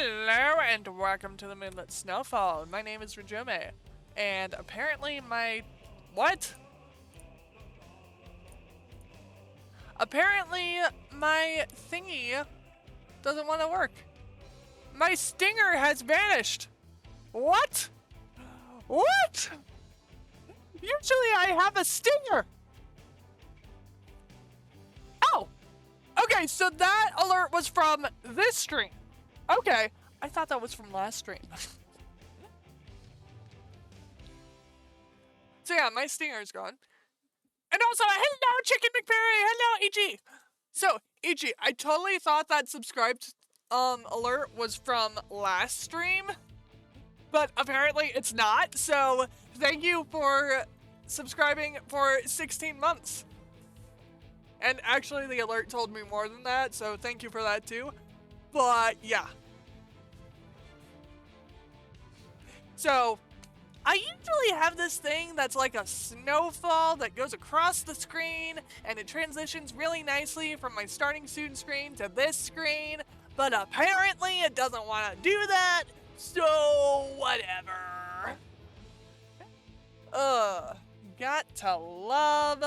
Hello and welcome to the Moonlit Snowfall. My name is Rajome, and apparently What? Apparently my thingy doesn't want to work. My stinger has vanished. What? What? Usually I have a stinger. Oh! Okay, so that alert was from this stream. Okay, I thought that was from last stream. So yeah, my stinger's gone. And also, hello, Chicken McFerry! Hello, EG! So, EG, I totally thought that subscribed alert was from last stream, but apparently it's not, so thank you for subscribing for 16 months. And actually, the alert told me more than that, so thank you for that too. But, yeah. So, I usually have this thing that's like a snowfall that goes across the screen, and it transitions really nicely from my starting student screen to this screen, but apparently it doesn't want to do that, so whatever. Got to love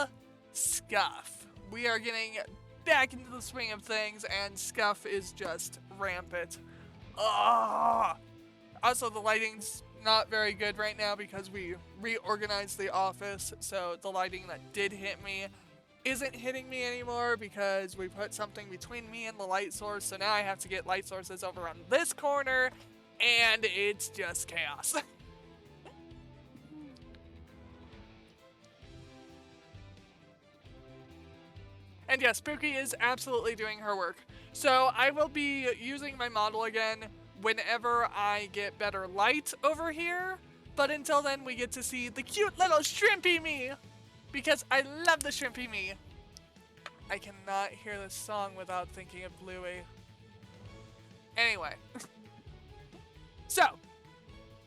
Scuff. We are getting back into the swing of things, and Scuff is just rampant. Also, the lighting's not very good right now because we reorganized the office, so the lighting that did hit me isn't hitting me anymore because we put something between me and the light source, so now I have to get light sources over on this corner, and it's just chaos. And yeah, Spooky is absolutely doing her work. So I will be using my model again whenever I get better light over here. But until then, we get to see the cute little shrimpy me. Because I love the shrimpy me. I cannot hear this song without thinking of Bluey. Anyway. So,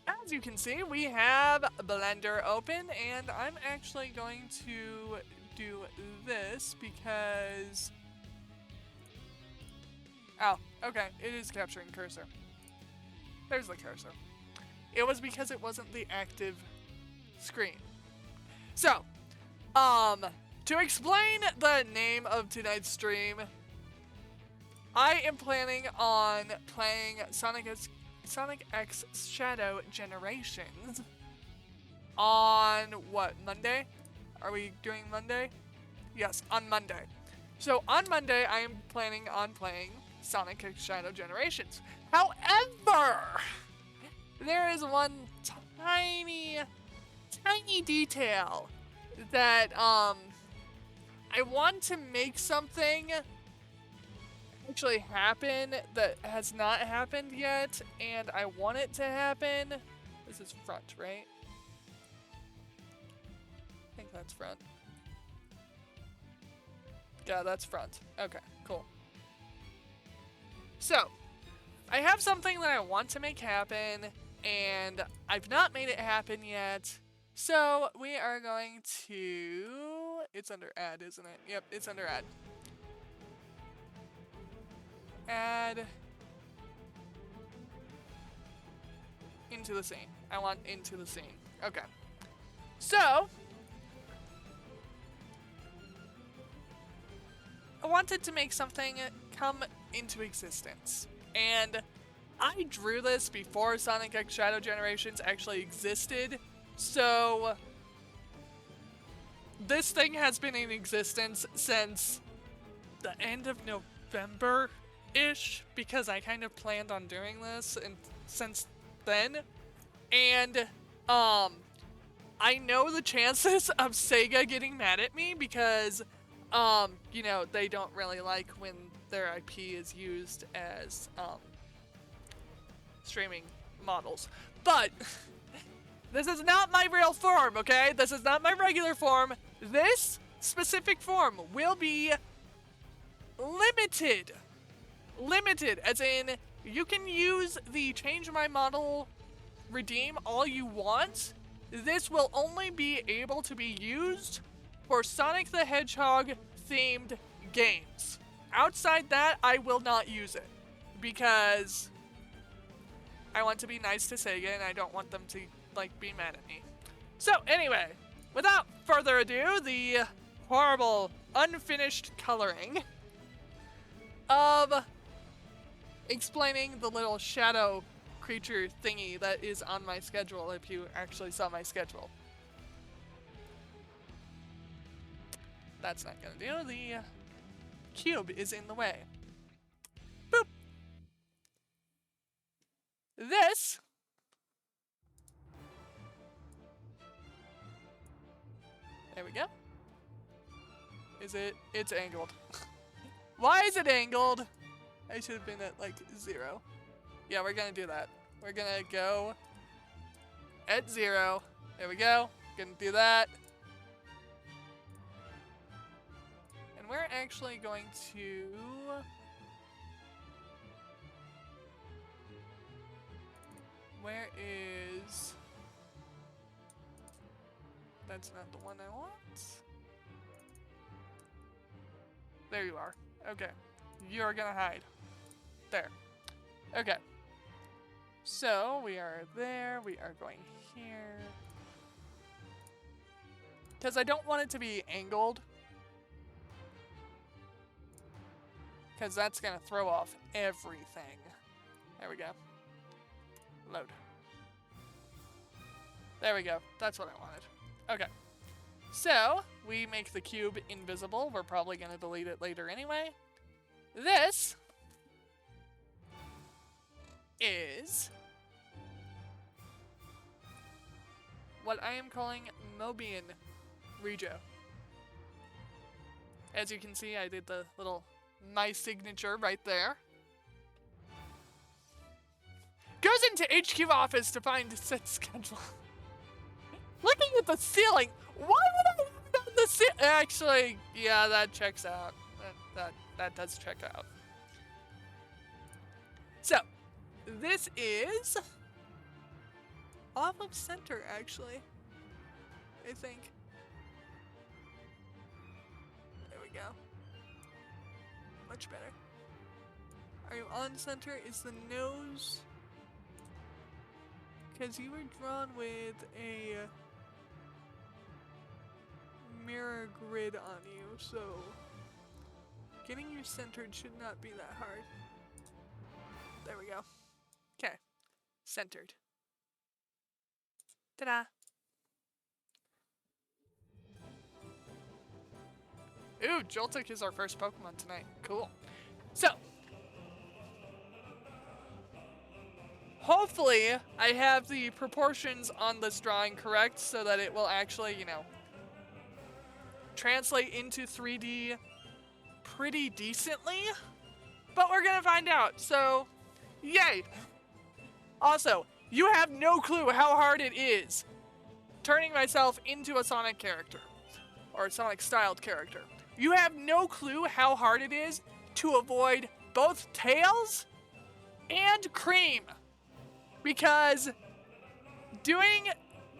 as you can see, we have Blender open. And I'm actually going to do this because... Oh, okay. It is capturing cursor. There's the cursor. It was because it wasn't the active screen. So, to explain the name of tonight's stream, I am planning on playing Sonic X Shadow Generations on, what, Monday? Are we doing Monday? Yes, on Monday. So on Monday, I am planning on playing Sonic X Shadow Generations. However, there is one tiny detail that I want to make something actually happen that has not happened yet, and I want it to happen. This is front, right? I think that's front. Yeah, that's front. Okay, cool. So, I have something that I want to make happen, and I've not made it happen yet. So, we are going to... It's under add, isn't it? Yep, it's under add. Add... into the scene. I want into the scene. Okay. So... I wanted to make something come into existence, and I drew this before Sonic X Shadow Generations actually existed, so this thing has been in existence since the end of November-ish, because I kind of planned on doing this and since then, and I know the chances of Sega getting mad at me because you know, they don't really like when their IP is used as, streaming models. But, this is not my real form, okay? This is not my regular form. This specific form will be limited. Limited, as in, you can use the change my model redeem all you want. This will only be able to be used for Sonic the Hedgehog themed games. Outside that, I will not use it because I want to be nice to Sega, and I don't want them to, like, be mad at me. So, anyway, without further ado, the horrible, unfinished coloring of explaining the little shadow creature thingy that is on my schedule, if you actually saw my schedule. That's not gonna do. The cube is in the way. Boop. This there we go. Is it? It's angled. Why is it angled? I should have been at like 0. Yeah, we're gonna do that. We're gonna go at 0. There we go. Gonna do that. And we're actually going to where is that's not the one I want. There you are. Okay. You're gonna hide. There. Okay. So, we are there. We are going here. Because I don't want it to be angled. Because that's gonna throw off everything. There we go. Load. There we go. That's what I wanted. Okay. So, we make the cube invisible. We're probably going to delete it later anyway. This is what I am calling Mobian Regio. As you can see, I did the little my signature right there. Goes into HQ office to find set schedule. Looking at the ceiling, why would I have done the ceiling? Actually, yeah, that checks out. That does check out. So, this is off of center, actually. I think. There we go. Much better. Are you on center? Is the nose? Because you were drawn with a mirror grid on you, so getting you centered should not be that hard. There we go. Okay. Centered. Ta-da! Ooh, Joltik is our first Pokemon tonight. Cool. So, hopefully, I have the proportions on this drawing correct so that it will actually, you know, translate into 3D pretty decently. But we're gonna find out, so yay! Also, you have no clue how hard it is turning myself into a Sonic character, or a Sonic-styled character. You have no clue how hard it is to avoid both Tails and Cream. Because doing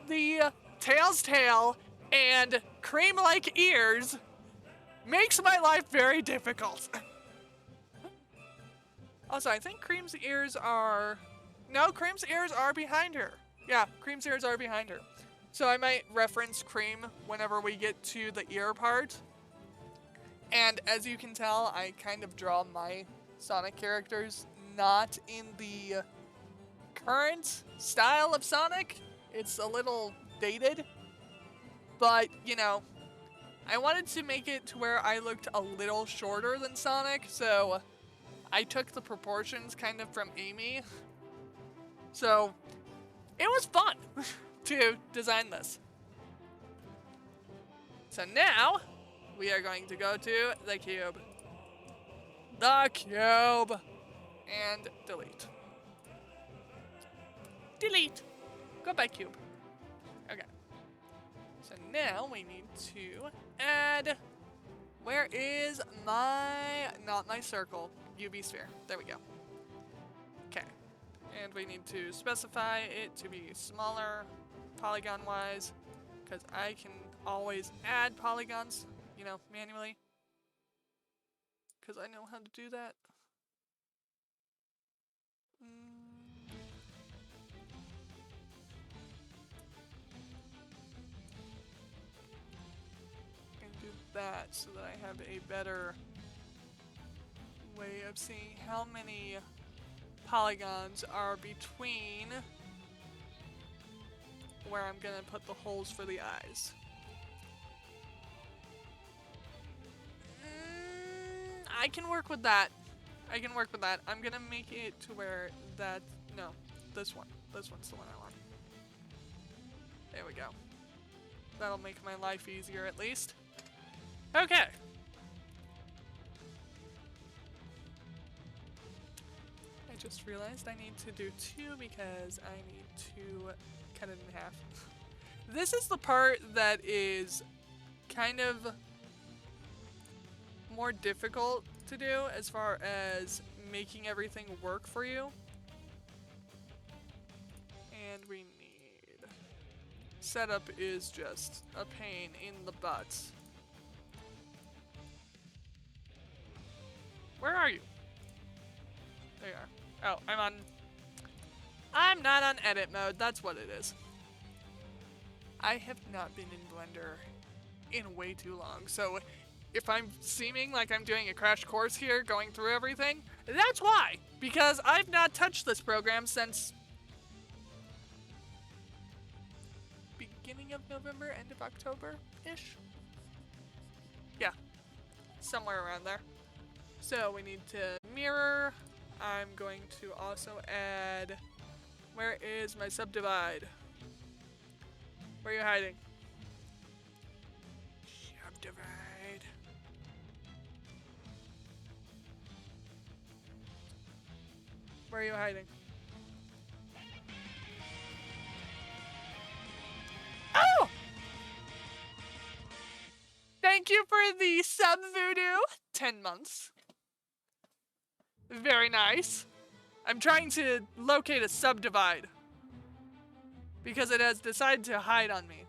the Tails tail and Cream-like ears makes my life very difficult. Also, I think Cream's ears are... No, Cream's ears are behind her. Yeah, Cream's ears are behind her. So I might reference Cream whenever we get to the ear part. And as you can tell, I kind of draw my Sonic characters not in the current style of Sonic. It's a little dated. But, you know, I wanted to make it to where I looked a little shorter than Sonic, so I took the proportions kind of from Amy. So, it was fun to design this. So now, we are going to go to the cube. The cube! And delete. Delete! Goodbye, cube. Okay. So now we need to add... Where is my... Not my circle. UV sphere. There we go. Okay. And we need to specify it to be smaller, polygon-wise, because I can always add polygons, you know, manually. Because I know how to do that. that so that I have a better way of seeing how many polygons are between where I'm gonna put the holes for the eyes. I can work with that. I can work with that. I'm gonna make it to where that, no, this one. This one's the one I want. There we go. That'll make my life easier at least. Okay. I just realized I need to do 2 because I need to cut it in half. This is the part that is kind of more difficult to do as far as making everything work for you. And we need... Setup is just a pain in the butt. Where are you? There you are. Oh, I'm not on edit mode, that's what it is. I have not been in Blender in way too long, so if I'm seeming like I'm doing a crash course here, going through everything, that's why! Because I've not touched this program since beginning of November, end of October-ish? Yeah, somewhere around there. So we need to mirror. I'm going to also add, where is my subdivide? Where are you hiding? Subdivide. Where are you hiding? Oh! Thank you for the sub voodoo. 10 months. Very nice. I'm trying to locate a subdivide because it has decided to hide on me.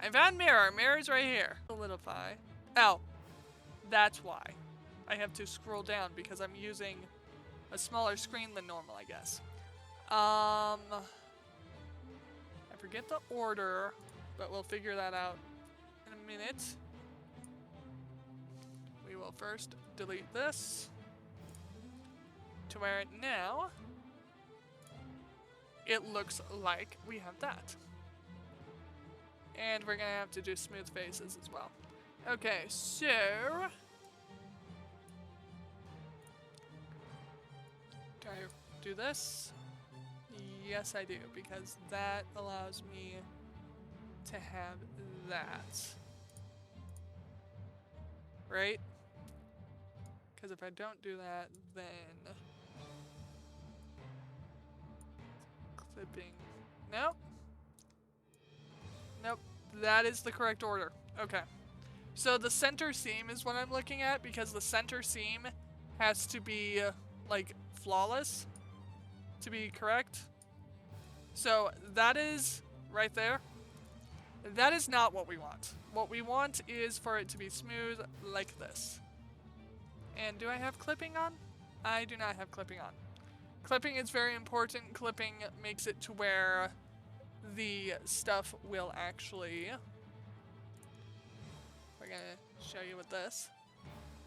I found mirror. Mirror's right here. Solidify. Oh, that's why. I have to scroll down because I'm using a smaller screen than normal, I guess. I forget the order, but we'll figure that out in a minute. We will first delete this to where now it looks like we have that. And we're gonna have to do smooth faces as well. Okay, so do I do this? Yes, I do, because that allows me to have that. Right? Because if I don't do that, then clipping. Nope. Nope. That is the correct order. Okay. So the center seam is what I'm looking at because the center seam has to be like flawless to be correct. So that is right there. That is not what we want. What we want is for it to be smooth like this. And do I have clipping on? I do not have clipping on. Clipping is very important. Clipping makes it to where the stuff will actually... We're gonna show you with this.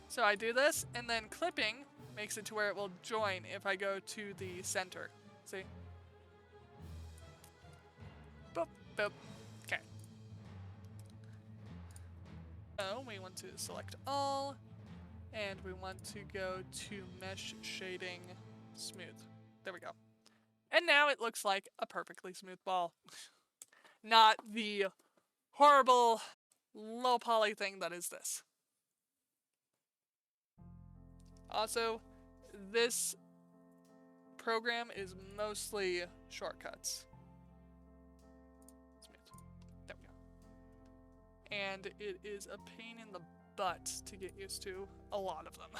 So I do this, and then clipping makes it to where it will join if I go to the center. See? Boop, boop. Okay. So we want to select all, and we want to go to mesh shading smooth. There we go. And now it looks like a perfectly smooth ball. Not the horrible low poly thing that is this. Also, this program is mostly shortcuts. Smooth. There we go. And it is a pain in the butt to get used to a lot of them.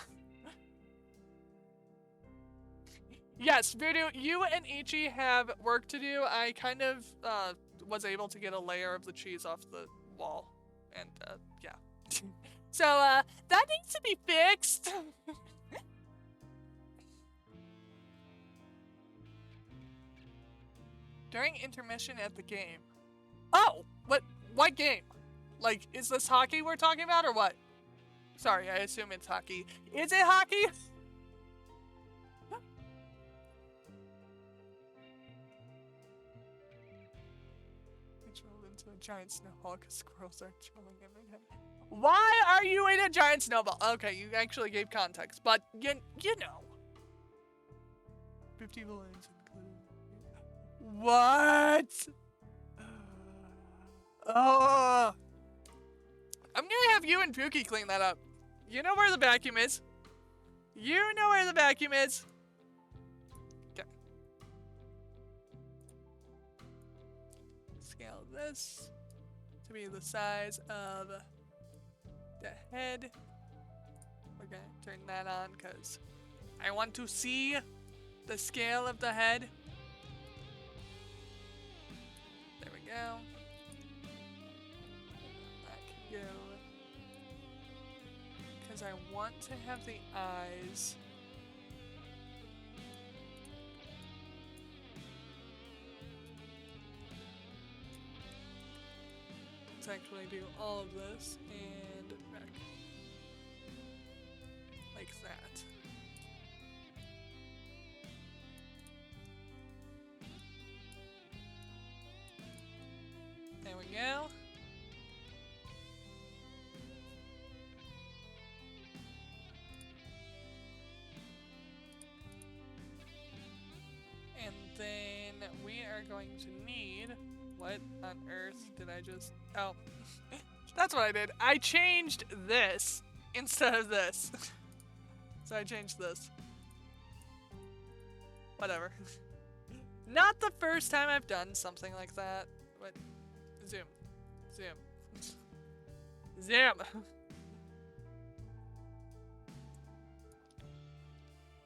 Yes, Voodoo, you and Ichi have work to do. I kind of was able to get a layer of the cheese off the wall. And, yeah. So, that needs to be fixed. During intermission at the game. Oh! What game? Like, is this hockey we're talking about or what? Sorry, I assume it's hockey. Is it hockey? It's rolled into a giant snowball because squirrels are trolling everything. Why are you in a giant snowball? Okay, you actually gave context, but you know. 50 balloons included. What? Oh. I'm gonna have you and Pookie clean that up. You know where the vacuum is. You know where the vacuum is. Okay. Scale this to be the size of the head. We're gonna turn that on because I want to see the scale of the head. There we go. That can go. Because I want to have the eyes. Let's actually do all of this and back. Like that. There we go. And then we are going to need, what on earth did I just, oh, that's what I did. I changed this instead of this. So I changed this. Whatever. Not the first time I've done something like that, but zoom, zoom, zoom.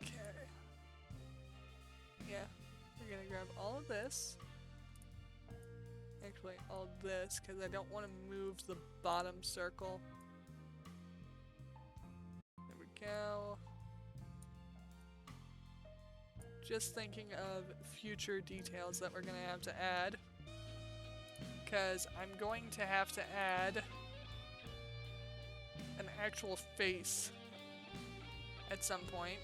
Okay. Yeah, we're gonna grab all of this. Actually, all this, because I don't want to move the bottom circle. There we go. Just thinking of future details that we're going to have to add. Because I'm going to have to add an actual face at some point.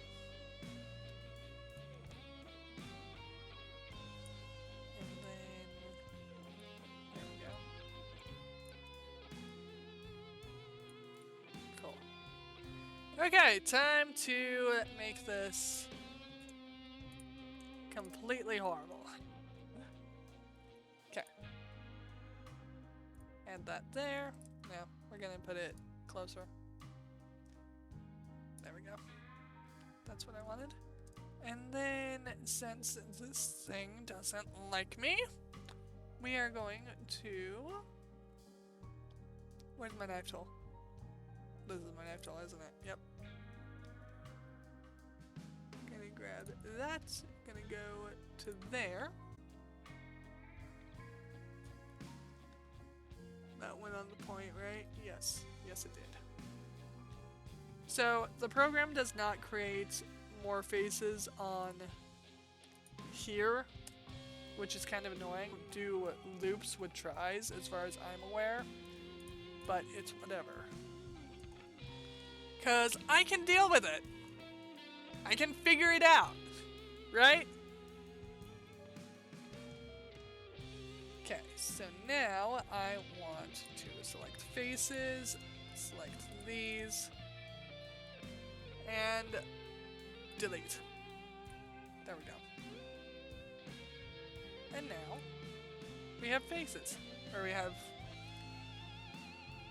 And then, there we go. Cool. Okay, time to make this completely horrible. Okay. Add that there. Now, we're gonna put it closer. There we go. That's what I wanted. And then, since this thing doesn't like me, we are going to... Where's my knife tool? This is my knife tool, isn't it? Yep. Gonna grab that. Gonna go to there. That went on the point, right? Yes. Yes, it did. So, the program does not create more faces on here, which is kind of annoying. Do loops with tries, as far as I'm aware. But it's whatever. Because I can deal with it. I can figure it out. Right? Okay, so now I want to select faces, select these, and delete. There we go. And now we have faces, or we have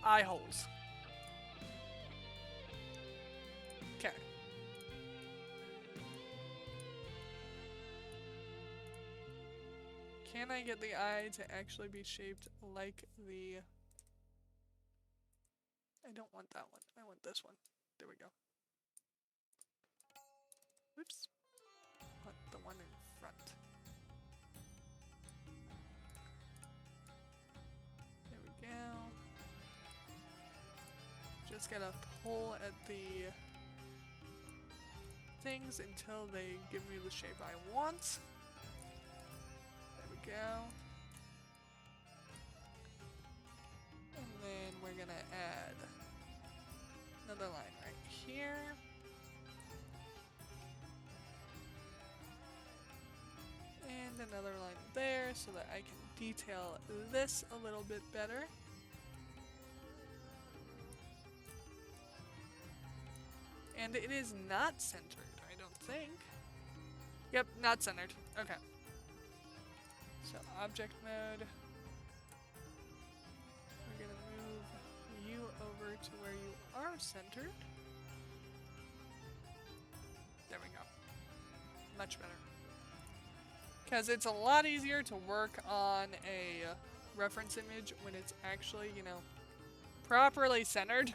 eye holes. Okay. Can I get the eye to actually be shaped like the... I don't want that one. I want this one. There we go. Oops. I want the one in front. There we go. Just gotta pull at the things until they give me the shape I want. Go. gonna add another line right here. And another line there so that I can detail this a little bit better. And it is not centered, I don't think. Yep, not centered. Okay. So object mode. We're gonna move you over to where you are centered. There we go. Much better. Because it's a lot easier to work on a reference image when it's actually, you know, properly centered.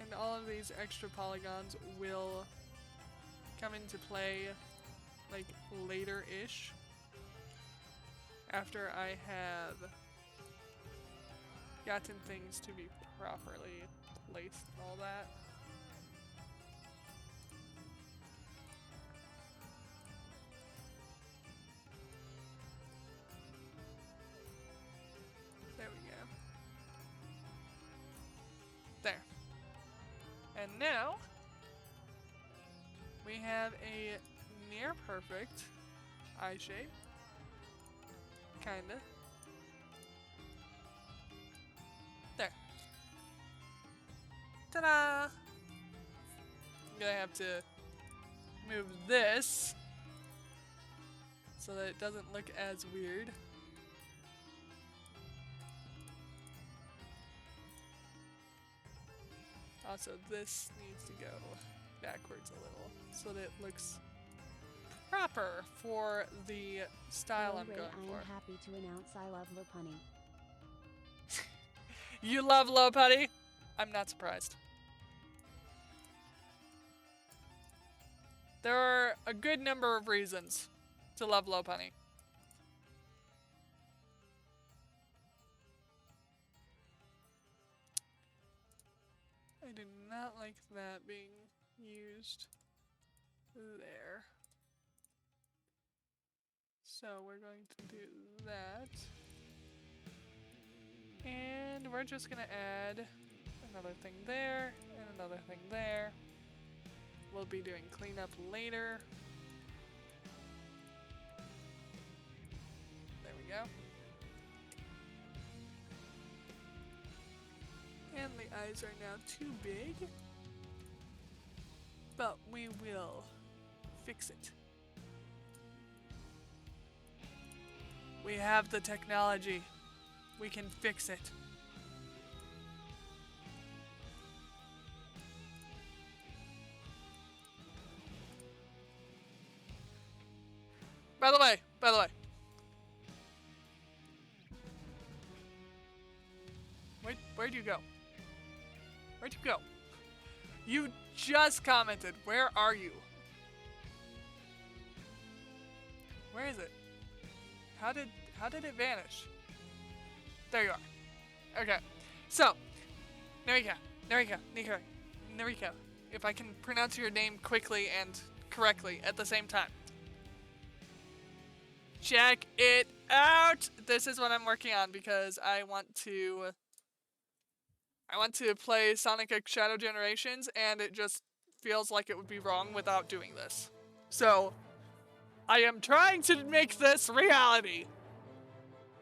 And all of these extra polygons will come into play like later-ish after I have gotten things to be properly placed and all that. There we go. There. And now we have a near perfect eye shape. Kinda. There. Ta-da! I'm gonna have to move this so that it doesn't look as weird. Also, this needs to go backwards a little so that it looks proper for the style I'm going for. I am happy to announce I love Lopunny. You love Lopunny? I'm not surprised. There are a good number of reasons to love Lopunny. I do not like that being used there. So we're going to do that. And we're just gonna add another thing there and another thing there. We'll be doing cleanup later. There we go. And the eyes are now too big, but we will fix it. We have the technology. We can fix it. By the way, where'd you go? Where'd you go? You just commented. Where are you? Where is it? How did it vanish? There you are. Okay. So, Nariko. If I can pronounce your name quickly and correctly at the same time. Check it out. This is what I'm working on because I want to play Sonic X Shadow Generations, and it just feels like it would be wrong without doing this. So, I am trying to make this reality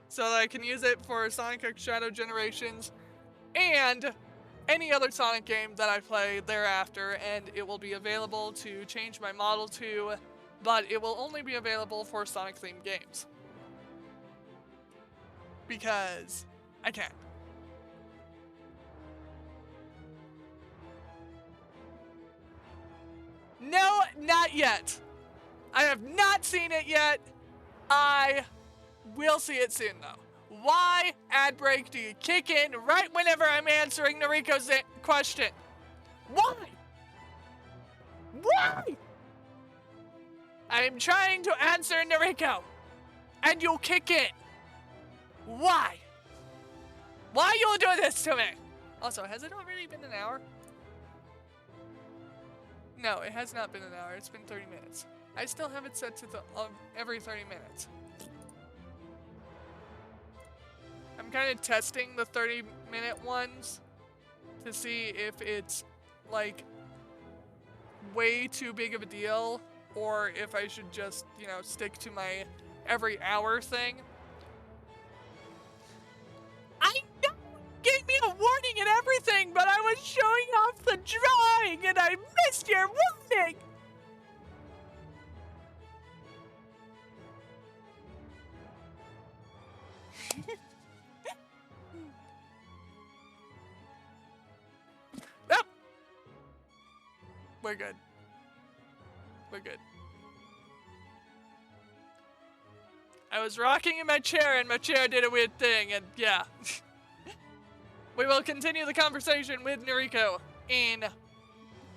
so that I can use it for Sonic X Shadow Generations and any other Sonic game that I play thereafter, and it will be available to change my model to, but it will only be available for Sonic-themed games. Because I can. No, not yet. I have not seen it yet. I will see it soon, though. Why, ad break, do you kick in right whenever I'm answering Nariko's question? Why? Why? I'm trying to answer Nariko, and you'll kick in. Why? Why you'll do this to me? Also, has it already been an hour? No, it has not been an hour. It's been 30 minutes. I still have it set to the every 30 minutes. I'm kind of testing the 30-minute ones to see if it's like way too big of a deal or if I should just, you know, stick to my every hour thing. I know you gave me a warning and everything, but I was showing off the drawing and I missed your warning. Nope. We're good. We're good. I was rocking in my chair and my chair did a weird thing and yeah. We will continue the conversation with Noriko in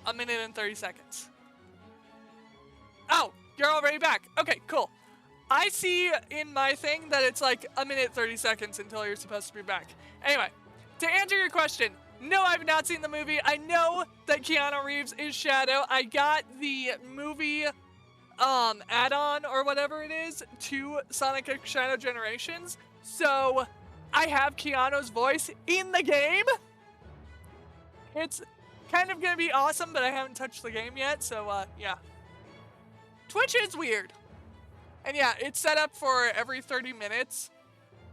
a minute and 30 seconds. Oh, you're already back. Okay, cool. I see in my thing that it's like a minute 30 seconds until you're supposed to be back. Anyway, to answer your question, no, I've not seen the movie. I know that Keanu Reeves is Shadow. I got the movie add-on or whatever it is to Sonic X Shadow Generations. So I have Keanu's voice in the game. It's kind of gonna be awesome, but I haven't touched the game yet, so yeah. Twitch is weird. And yeah, it's set up for every 30 minutes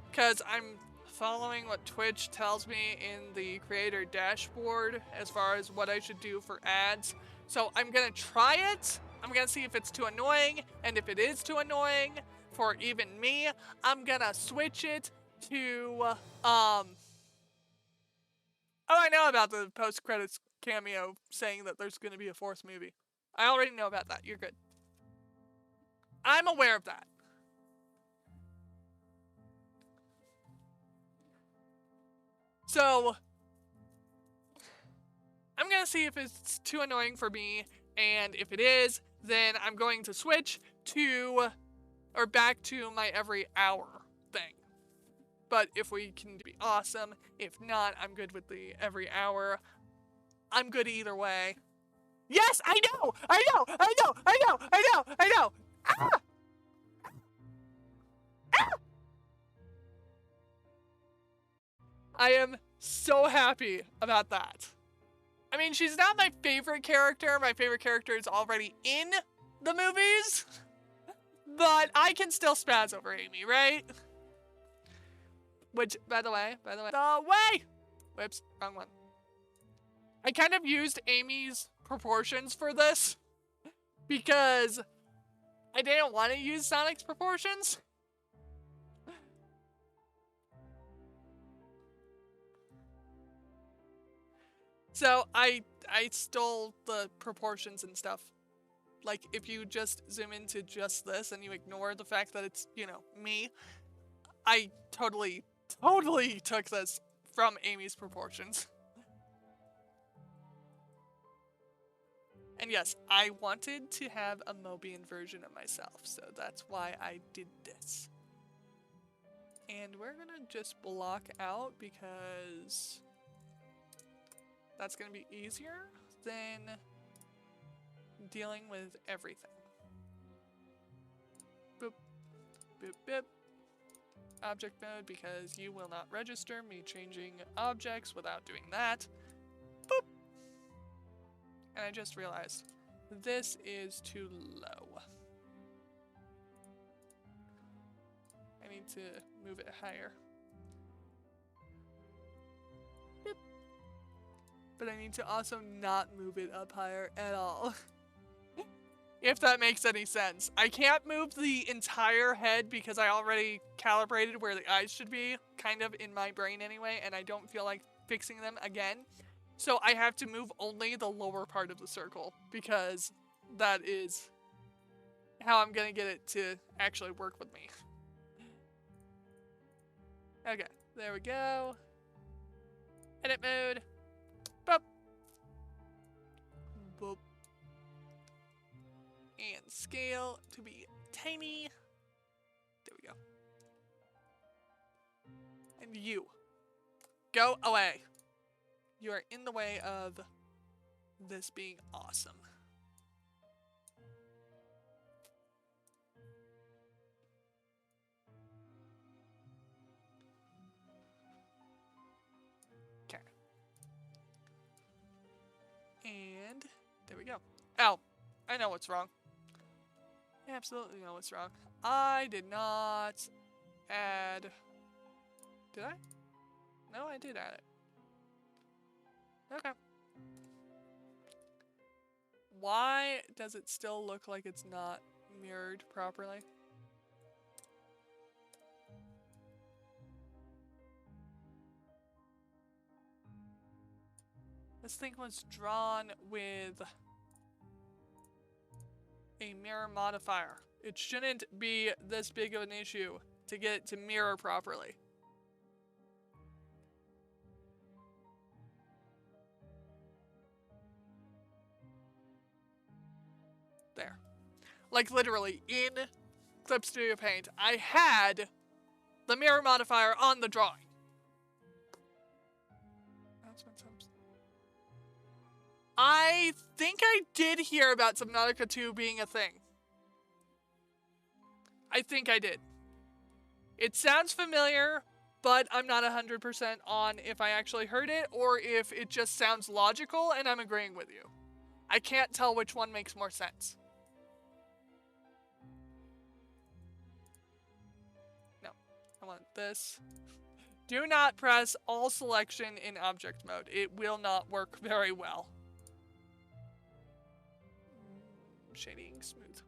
because I'm following what Twitch tells me in the creator dashboard as far as what I should do for ads. So I'm gonna try it. I'm gonna see if it's too annoying, and if it is too annoying for even me, I'm gonna switch it to oh, I know about the post-credits cameo saying that there's gonna be a fourth movie. I already know about that. You're good. I'm aware of that. So I'm gonna see if it's too annoying for me, and if it is, then I'm going to switch to, or back to my every hour thing. But if we can be awesome, if not, I'm good with the every hour. I'm good either way. Yes, I know! I know! I know! I know! I know! I know! Ah! Ah! I am so happy about that. I mean, she's not my favorite character. My favorite character is already in the movies. But I can still spaz over Amy, right? Which, by the way, whoops, wrong one. I kind of used Amy's proportions for this because I didn't want to use Sonic's proportions. So I stole the proportions and stuff. Like, if you just zoom into just this and you ignore the fact that it's, you know, me, I totally took this from Amy's proportions. And yes, I wanted to have a Mobian version of myself, so that's why I did this. And we're gonna just block out because that's gonna be easier than dealing with everything. Boop, boop, boop. Object mode, because you will not register me changing objects without doing that. Boop. And I just realized this is too low. I need to move it higher. Boop. But I need to also not move it up higher at all. If that makes any sense. I can't move the entire head because I already calibrated where the eyes should be, kind of in my brain anyway, and I don't feel like fixing them again. So I have to move only the lower part of the circle because that is how I'm gonna get it to actually work with me. Okay, there we go. Edit mode. Boop. Boop. And scale to be tiny. There we go. And you. Go away. You are in the way of this being awesome. And there we go. Oh, I know what's wrong. I absolutely know what's wrong. I did not add... Did I? No, I did add it. Okay. Why does it still look like it's not mirrored properly? This thing was drawn with a mirror modifier. It shouldn't be this big of an issue to get it to mirror properly. There. Like literally in Clip Studio Paint, I had the mirror modifier on the drawing. I think I did hear about Subnautica 2 being a thing. I think I did. It sounds familiar, but I'm not 100% on if I actually heard it or if it just sounds logical and I'm agreeing with you. I can't tell which one makes more sense. No, I want this. Do not press all selection in object mode. It will not work very well. Shading smooth.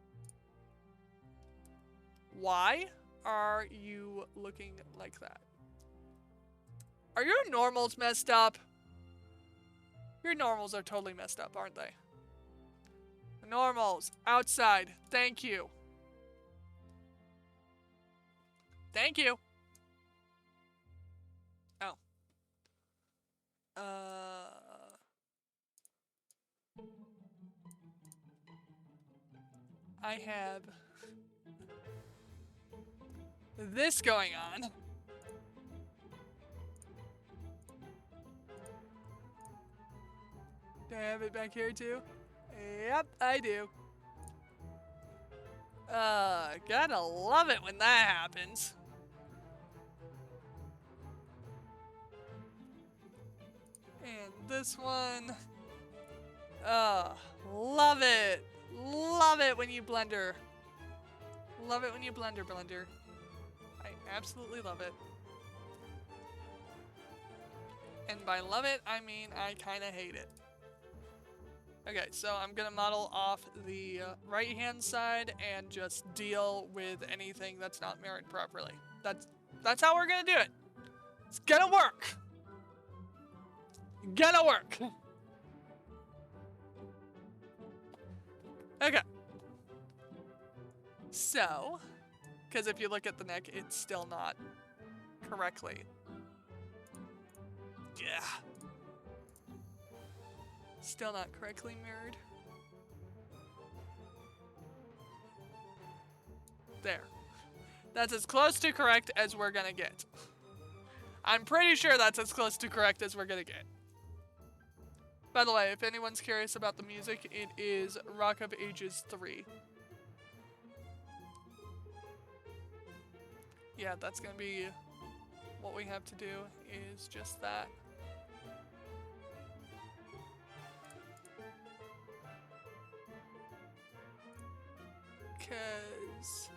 Why are you looking like that? Are your normals messed up? Your normals are totally messed up, aren't they? Normals, outside. Thank you. Thank you. Oh. I have this going on. Do I have it back here too? Yep, I do. Gotta love it when that happens. And this one. Love it. Love it when you blender. Love it when you blender. I absolutely love it. And by love it, I mean I kind of hate it. Okay, so I'm gonna model off the right-hand side and just deal with anything that's not mirrored properly. That's how we're gonna do it. It's gonna work. Gonna work. Okay. So, because if you look at the neck, it's still not correctly. Yeah. Still not correctly mirrored. There. That's as close to correct as we're gonna get. I'm pretty sure that's as close to correct as we're gonna get. By the way, if anyone's curious about the music, it is Rock of Ages 3. Yeah, that's gonna be what we have to do, is just that. Because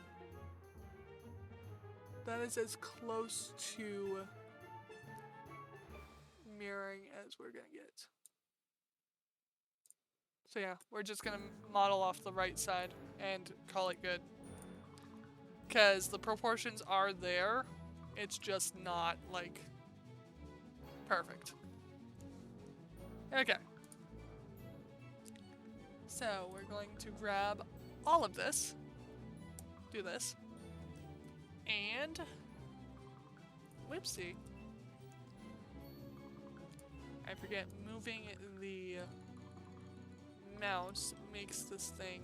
that is as close to mirroring as we're gonna get. So yeah, we're just gonna model off the right side and call it good. Because the proportions are there, it's just not, like, perfect. Okay. So we're going to grab all of this, do this, and whoopsie. I forget, moving the mouse makes this thing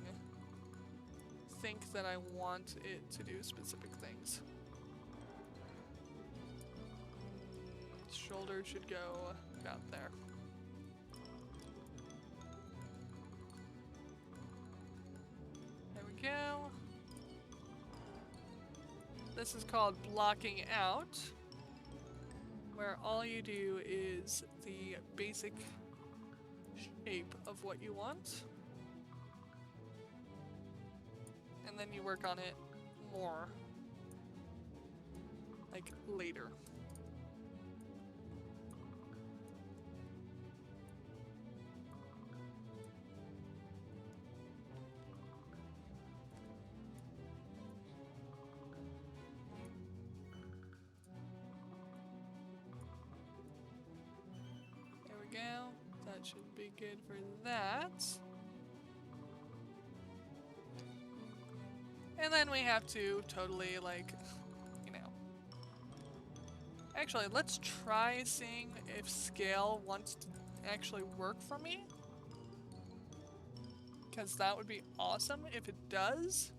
think that I want it to do specific things. Shoulder should go about there. There we go. This is called blocking out, where all you do is the basic shape of what you want. And then you work on it more, like, later. There we go. That should be good for that. And then we have to totally, like, you know. Actually, let's try seeing if scale wants to actually work for me. Because that would be awesome if it does.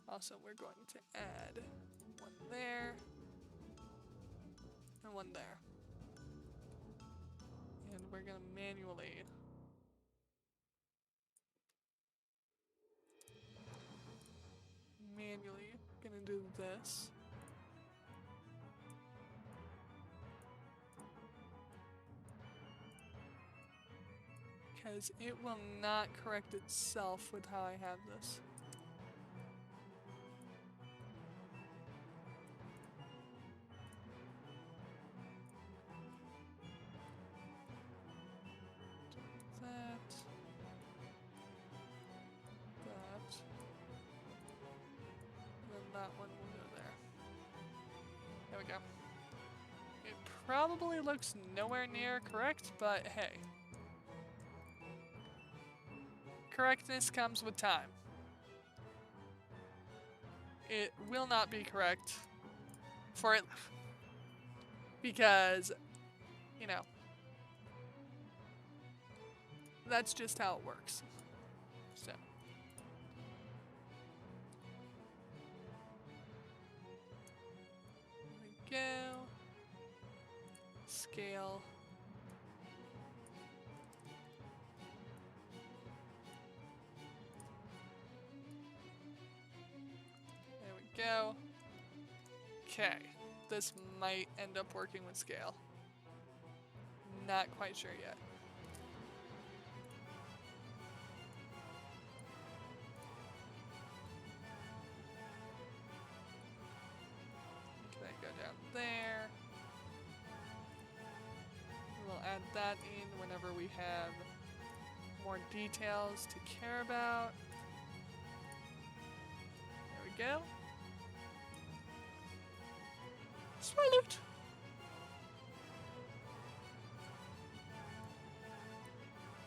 Also, we're going to add one there and one there. And we're going to manually gonna do this. Because it will not correct itself with how I have this. That one will go there. There we go. It probably looks nowhere near correct, but hey. Correctness comes with time. It will not be correct for it because, you know, that's just how it works. So. Go. Scale. There we go. Okay. This might end up working with scale. Not quite sure yet. There. We'll add that in whenever we have more details to care about. There we go. Salute!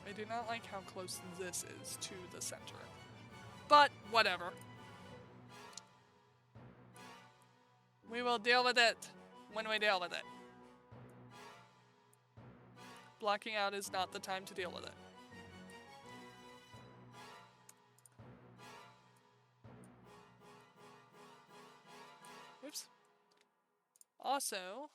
I do not like how close this is to the center. But whatever. We will deal with it when we deal with it. Blocking out is not the time to deal with it. Oops. Also,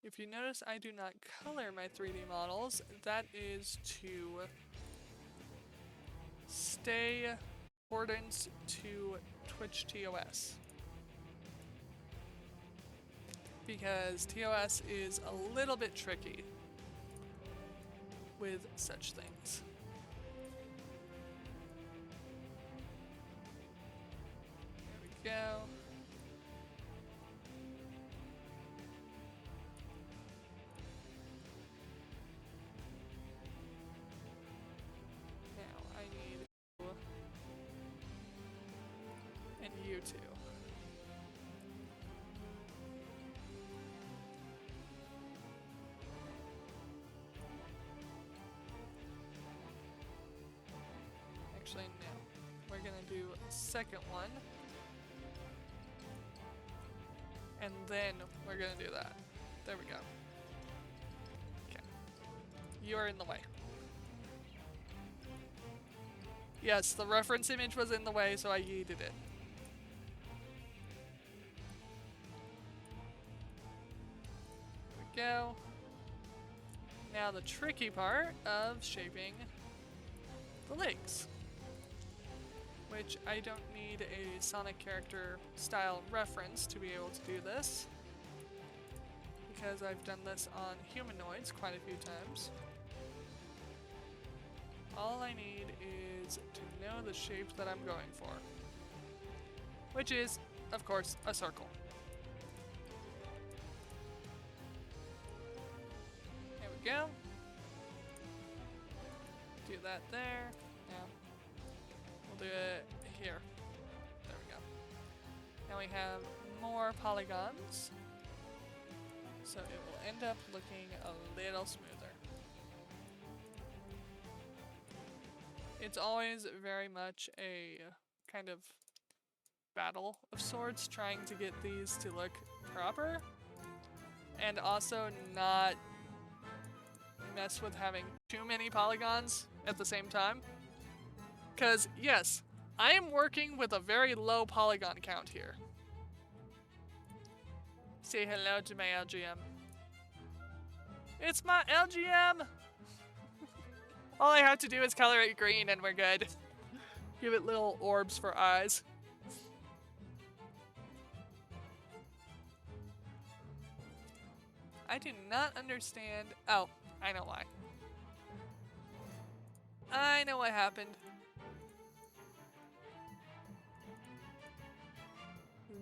if you notice I do not color my 3D models, that is to stay accordance to Twitch TOS. Because TOS is a little bit tricky with such things. There we go. Now I need you and you two. Actually, no. We're gonna do a second one. And then we're gonna do that. There we go. Okay. You're in the way. Yes, the reference image was in the way, so I yeeted it. There we go. Now the tricky part of shaping the legs. Which I don't need a Sonic character style reference to be able to do this. because I've done this on humanoids quite a few times. All I need is to know the shape that I'm going for, which is, of course, a circle. There we go. Do that there. Yeah. We'll do it here. There we go. Now we have more polygons, so it will end up looking a little smoother. It's always very much a kind of battle of sorts trying to get these to look proper and also not mess with having too many polygons at the same time. Because, yes, I am working with a very low polygon count here. Say hello to my LGM. It's my LGM! All I have to do is color it green and we're good. Give it little orbs for eyes. I do not understand. Oh, I know why. I know what happened.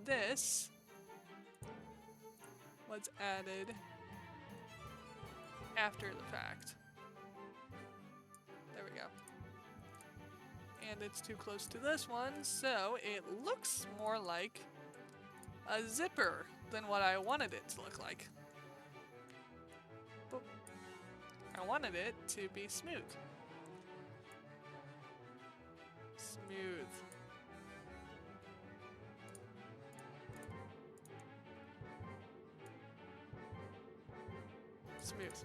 This was added after the fact. There we go. And it's too close to this one, so it looks more like a zipper than what I wanted it to look like. Boop. I wanted it to be smooth. Smooth. Smooth.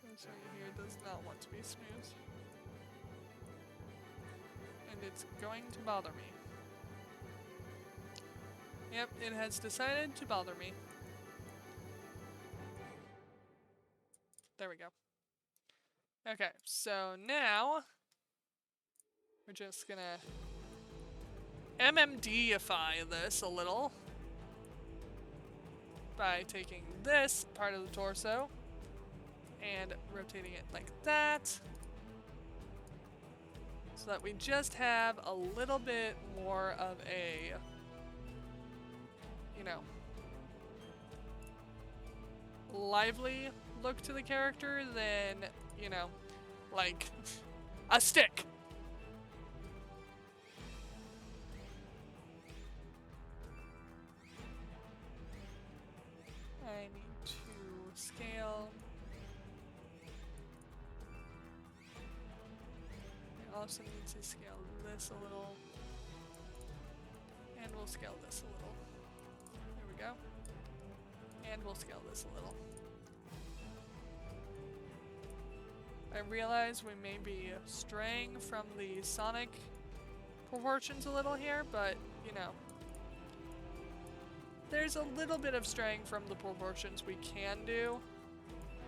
This right here does not want to be smooth. And it's going to bother me. Yep, it has decided to bother me. There we go. Okay, so now we're just gonna MMD-ify this a little by taking this part of the torso and rotating it like that so that we just have a little bit more of a, you know, lively look to the character than, you know, like a stick. I need to scale. I also need to scale this a little. And we'll scale this a little. There we go. And we'll scale this a little. I realize we may be straying from the Sonic proportions a little here, but, you know, there's a little bit of straying from the proportions we can do.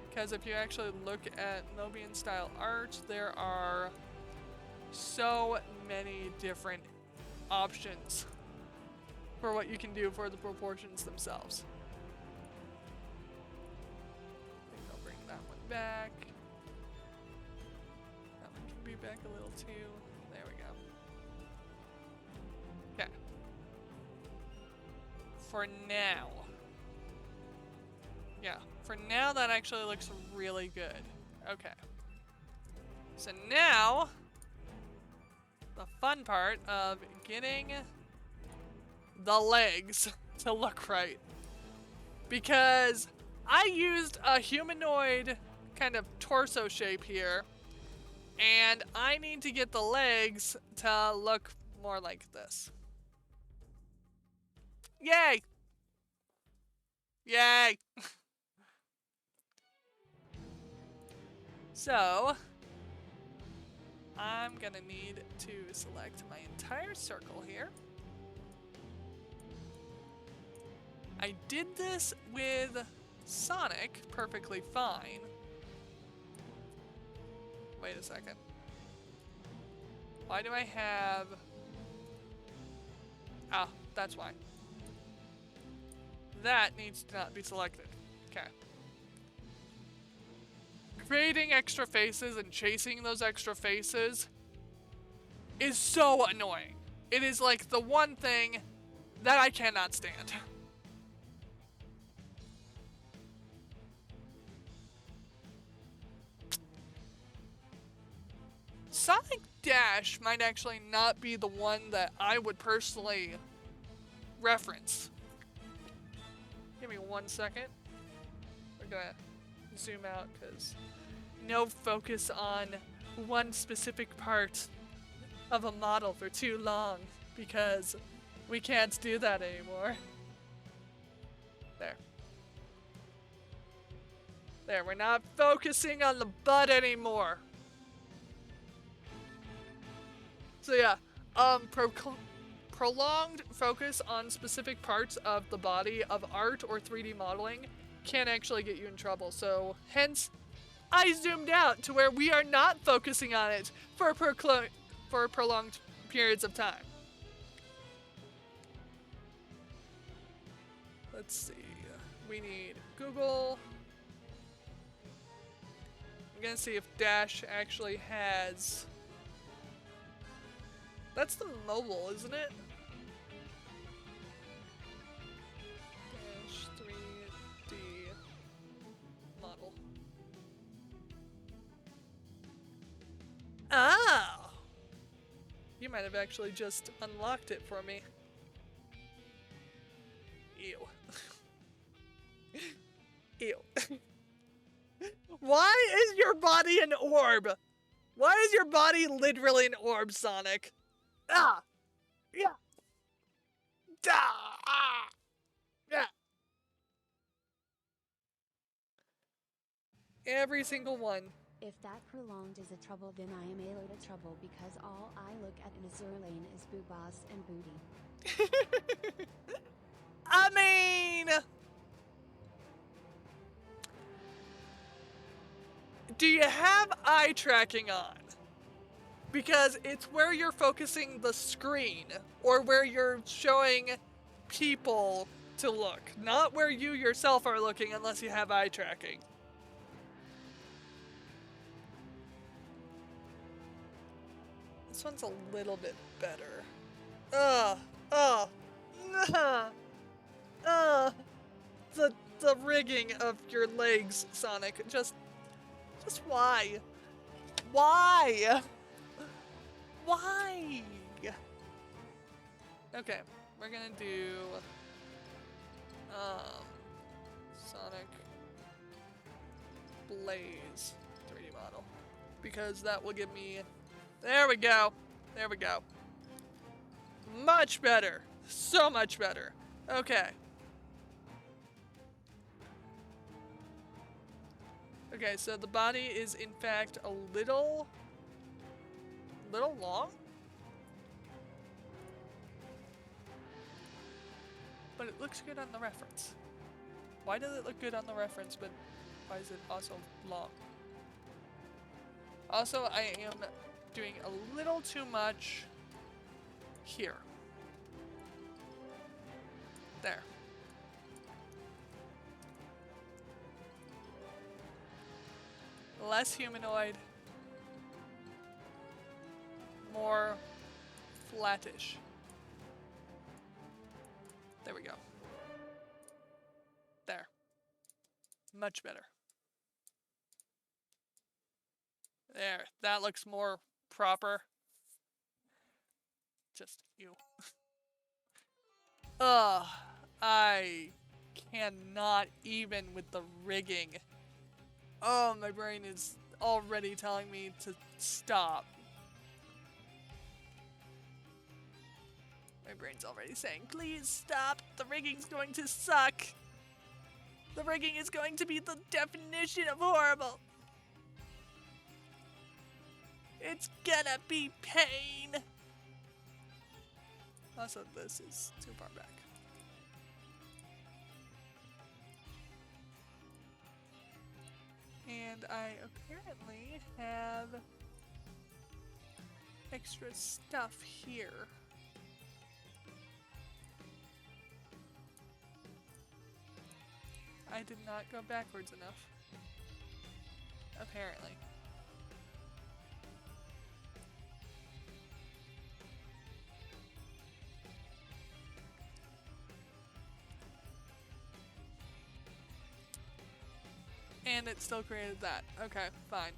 Because if you actually look at Mobius style art, there are so many different options for what you can do for the proportions themselves. I think I'll bring that one back. That one can be back a little too. There we go. Okay. For now. Yeah, for now that actually looks really good. Okay. So now, the fun part of getting the legs to look right. Because I used a humanoid kind of torso shape here, and I need to get the legs to look more like this. Yay! Yay! So, I'm gonna need to select my entire circle here. I did this with Sonic perfectly fine. Wait a second. Why do I have... Ah, that's why. That needs to not be selected. Okay. Creating extra faces and chasing those extra faces is so annoying. It is like the one thing that I cannot stand. Sonic Dash might actually not be the one that I would personally reference. Give me 1 second. We're gonna zoom out because no focus on one specific part of a model for too long because we can't do that anymore. There. There, we're not focusing on the butt anymore. So yeah, prolonged focus on specific parts of the body of art or 3D modeling can actually get you in trouble. So hence, I zoomed out to where we are not focusing on it for prolonged periods of time. Let's see. We need Google. I'm gonna see if Dash actually has... That's the mobile, isn't it? Dash 3D model. Oh! You might have actually just unlocked it for me. Ew. Ew. Why is your body an orb? Why is your body literally an orb, Sonic? Ah! Yeah! Ah! Yeah! Every single one. If that prolonged is a trouble, then I am a lot of trouble because all I look at in Azure Lane is boobas and booty. I mean... Do you have eye tracking on? Because it's where you're focusing the screen, or where you're showing people to look, not where you yourself are looking unless you have eye tracking. This one's a little bit better. The rigging of your legs, Sonic, just why? Why? Why? Okay, we're gonna do Sonic Blaze 3D model because that will give me. There we go. There we go. Much better. So much better. Okay. Okay, so the body is in fact a little long. But it looks good on the reference. Why does it look good on the reference, but why is it also long? Also, I am doing a little too much here. There. Less humanoid. More flattish. There we go. There. Much better. There. That looks more proper. Just you. Ugh. I cannot even with the rigging. Oh, my brain is already telling me to stop. My brain's already saying, please stop. The rigging's going to suck. The rigging is going to be the definition of horrible. It's gonna be pain. Also, this is too far back. And I apparently have extra stuff here. I did not go backwards enough. Apparently. And it still created that. Okay, fine.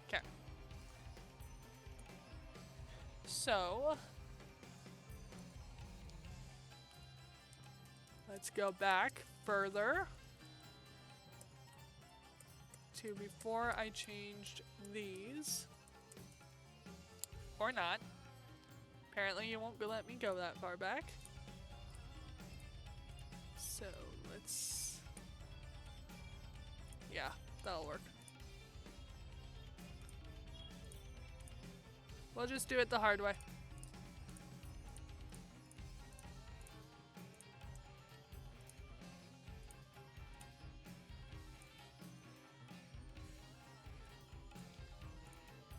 Okay. So, let's go back further to before I changed these. Or not. Apparently you won't let me go that far back. So let's... Yeah, that'll work. We'll just do it the hard way.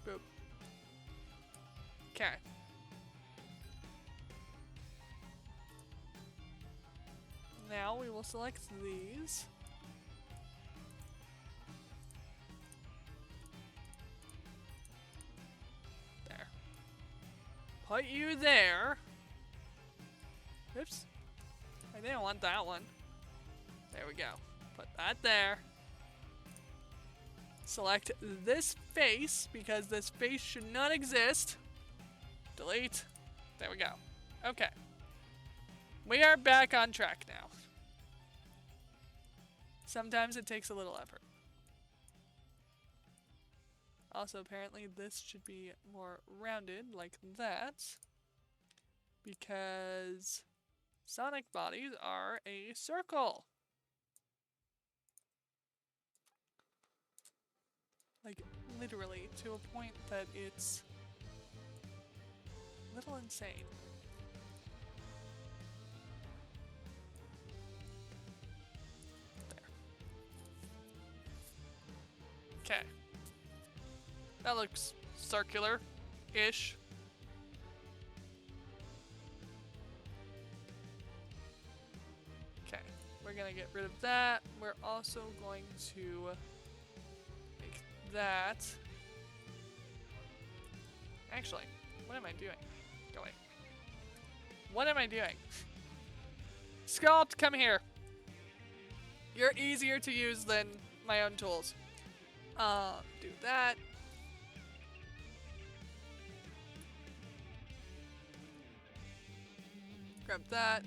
Boop. Okay. Now we will select these. There. Put you there. Oops. I didn't want that one. There we go. Put that there. Select this face because this face should not exist. Delete. There we go. Okay. We are back on track now. Sometimes it takes a little effort. Also, apparently this should be more rounded like that. Because sonic bodies are a circle. Like, literally, to a point that it's a little insane. Okay. That looks circular-ish. Okay, we're gonna get rid of that. We're also going to make that. Actually, what am I doing? Go away. What am I doing? Sculpt, come here. You're easier to use than my own tools. Do that. Grab that.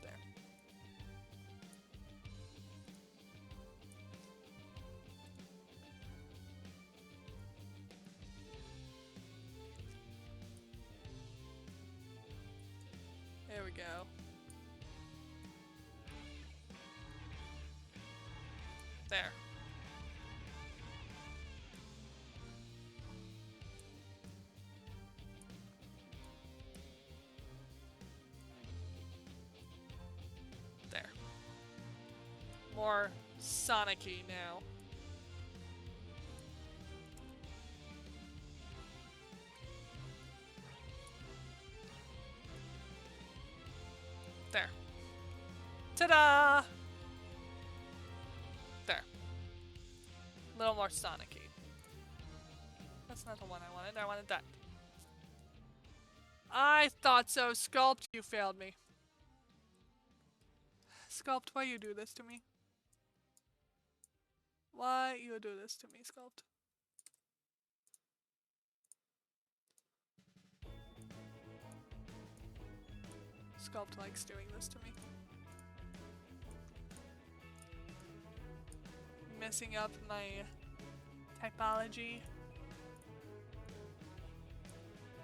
There. There we go. There. There. More Sonic-y now. There. Ta-da! There. A little more Sonic-y. That's not the one I wanted. I wanted that. I thought so. Sculpt, you failed me. Sculpt, why you do this to me? Why you do this to me, Sculpt? Sculpt likes doing this to me. Messing up my typology.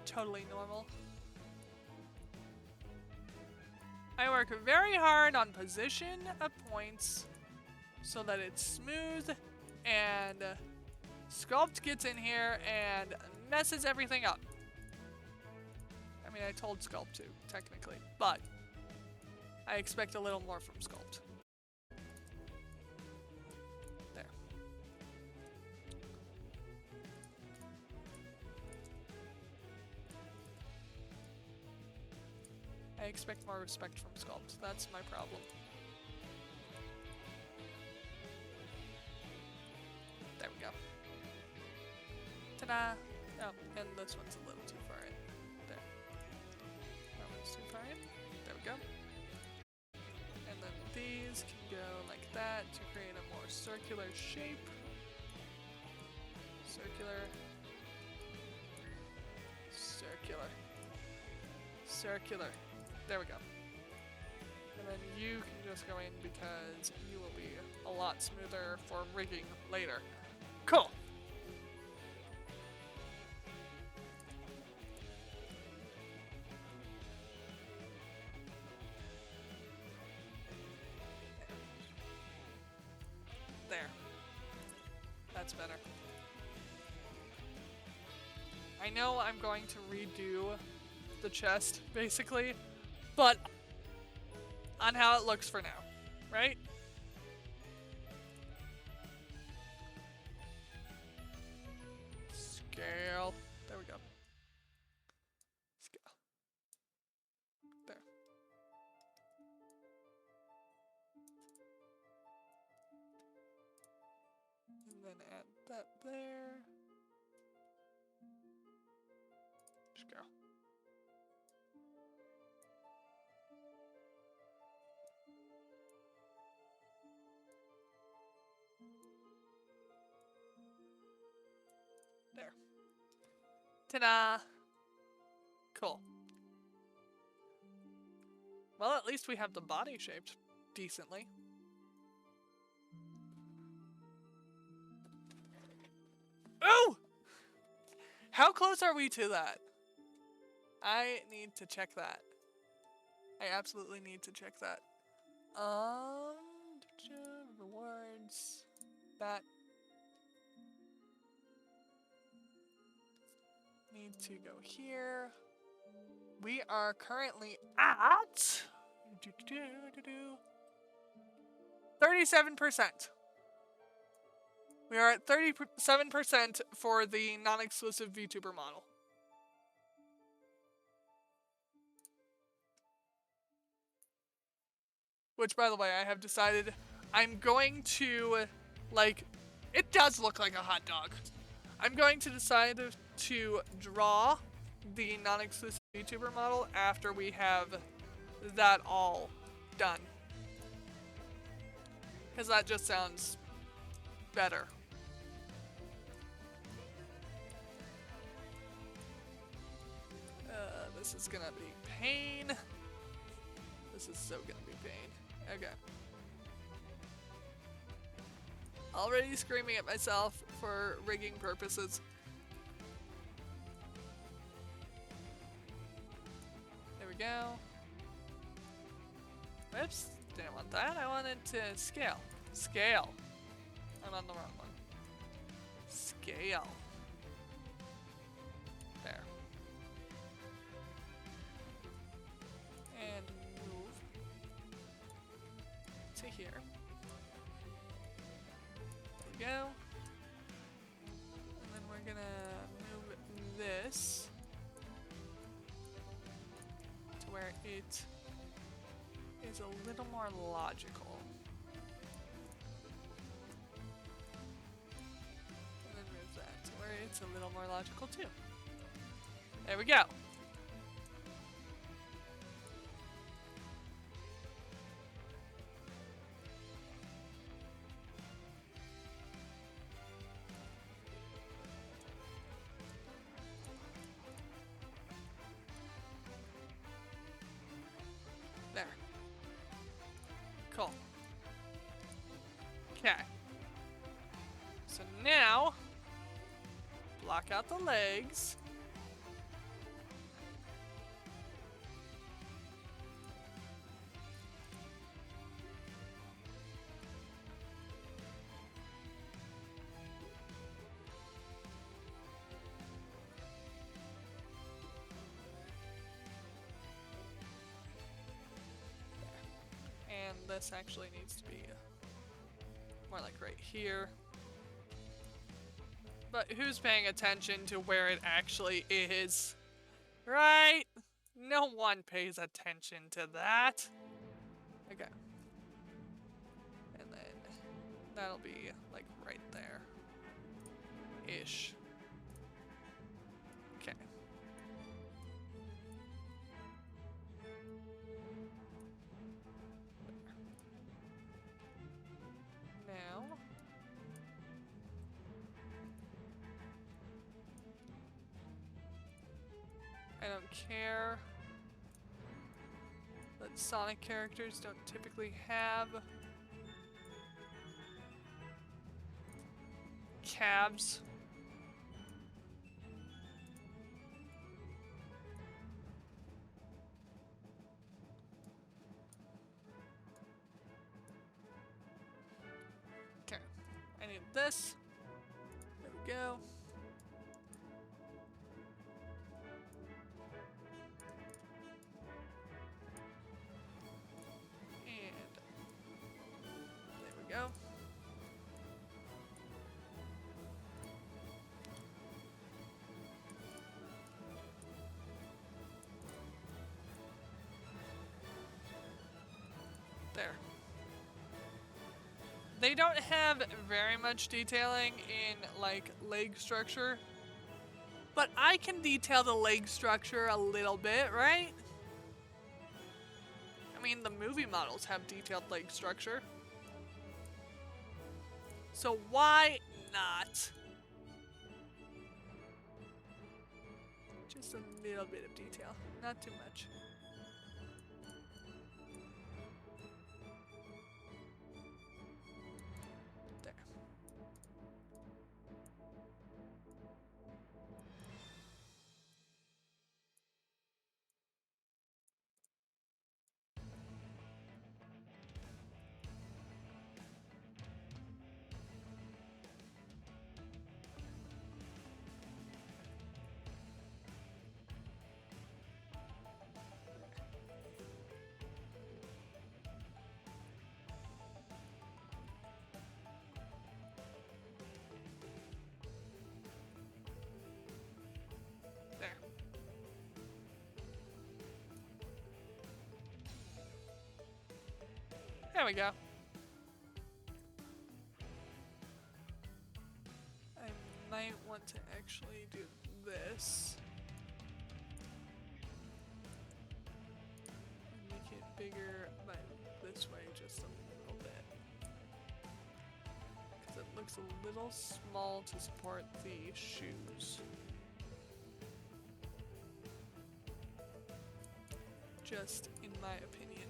Totally normal. I work very hard on position of points so that it's smooth, and Sculpt gets in here and messes everything up. I mean, I told Sculpt to, technically, but I expect a little more from Sculpt. There. I expect more respect from Sculpt. That's my problem. There we go. Ta-da! Oh, and this one's a little too far in. There. That one's too far in. There we go. And then these can go like that to create a more circular shape. Circular. Circular. Circular. There we go. And then you can just go in because you will be a lot smoother for rigging later. Cool. There. That's better. I know I'm going to redo the chest, basically, but on how it looks for now, right? Scale. There we go. Scale. There. And then add that there. Scale. There. Ta-da! Cool. Well, at least we have the body shaped decently. Oh! How close are we to that? I need to check that. I absolutely need to check that. Rewards. That. Need to go here. We are currently at 37%. We are at 37% for the non-exclusive VTuber model. Which, by the way, I have decided I'm going to, like, it does look like a hot dog. I'm going to decide to draw the non-exclusive VTuber model after we have that all done. Because that just sounds better. This is gonna be pain. This is so gonna be pain. Okay. Already screaming at myself for rigging purposes. There we go. Oops, didn't want that. I wanted to scale. Scale. I'm on the wrong one. Scale. There. And move to here. There we go. And then we're gonna move this to where it is a little more logical. And then move that to where it's a little more logical too. There we go. There. Cool. Okay. So now, block out the legs. And this actually needs to be more like right here. But who's paying attention to where it actually is? Right? No one pays attention to that. Okay. And then that'll be like right there. Ish. Okay. Now. I don't care that Sonic characters don't typically have calves. Okay, I need this. There we go. And there we go. There. They don't have very much detailing in, like, leg structure. But I can detail the leg structure a little bit, right? I mean, the movie models have detailed leg structure. So why not? Just a little bit of detail, not too much. There. There. There we go. I might want to actually do this. Make it bigger, but this way just a little bit. Because it looks a little small to support the shoes. Just in my opinion.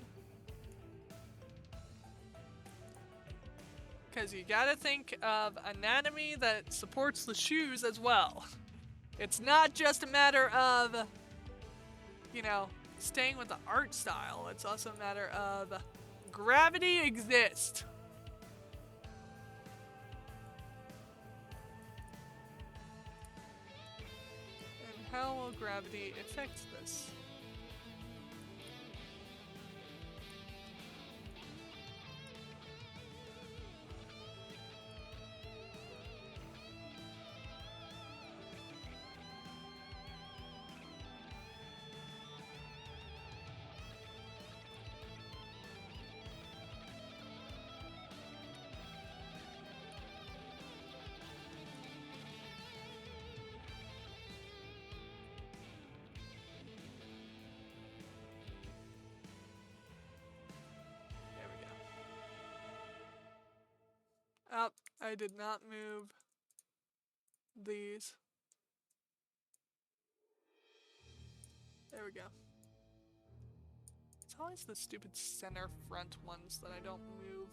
Because you gotta think of anatomy that supports the shoes as well. It's not just a matter of, you know, staying with the art style. It's also a matter of gravity exists. And how will gravity affect this? Oh, I did not move these. There we go. It's always the stupid center front ones that I don't move.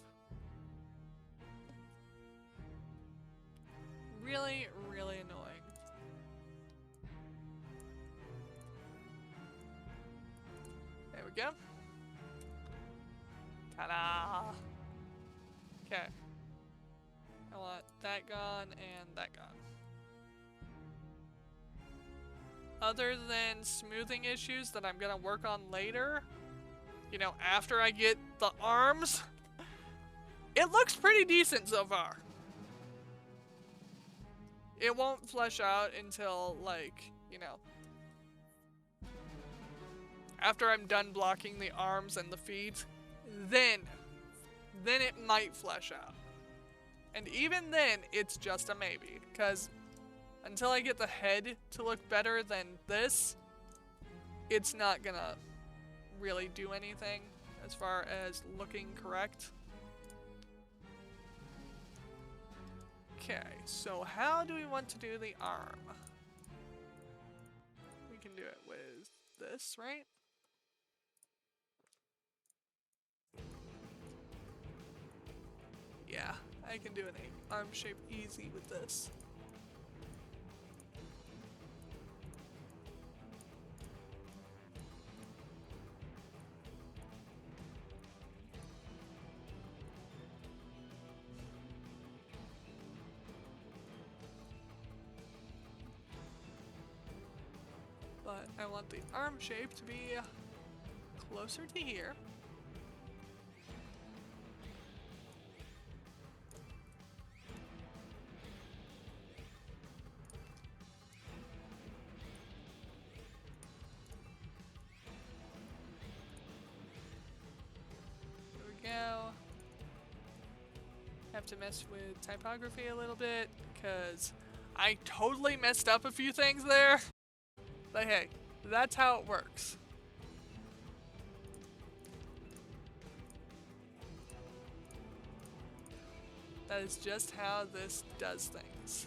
Really, really annoying. There we go. Ta-da! Okay. I want that gone and that gone. Other than smoothing issues that I'm gonna work on later, you know, after I get the arms, it looks pretty decent so far. It won't flesh out until, like, you know, after I'm done blocking the arms and the feet, then it might flesh out. And even then, it's just a maybe, because until I get the head to look better than this, it's not gonna really do anything as far as looking correct. Okay, so how do we want to do the arm? We can do it with this, right? Yeah, I can do an arm shape easy with this. But I want the arm shape to be closer to here. There we go. Have to mess with typography a little bit because I totally messed up a few things there. But hey, that's how it works. That is just how this does things.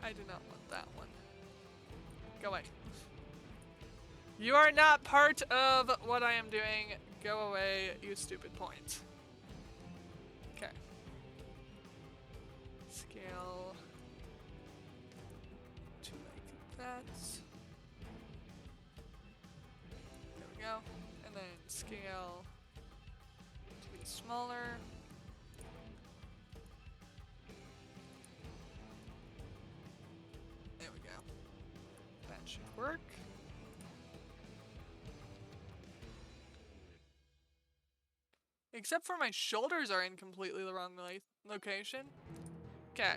I do not want that one. Go away. You are not part of what I am doing. Go away, you stupid point. Okay. Scale to like that. There we go. And then scale to be smaller. There we go. That should work. Except for my shoulders are in completely the wrong location. Okay.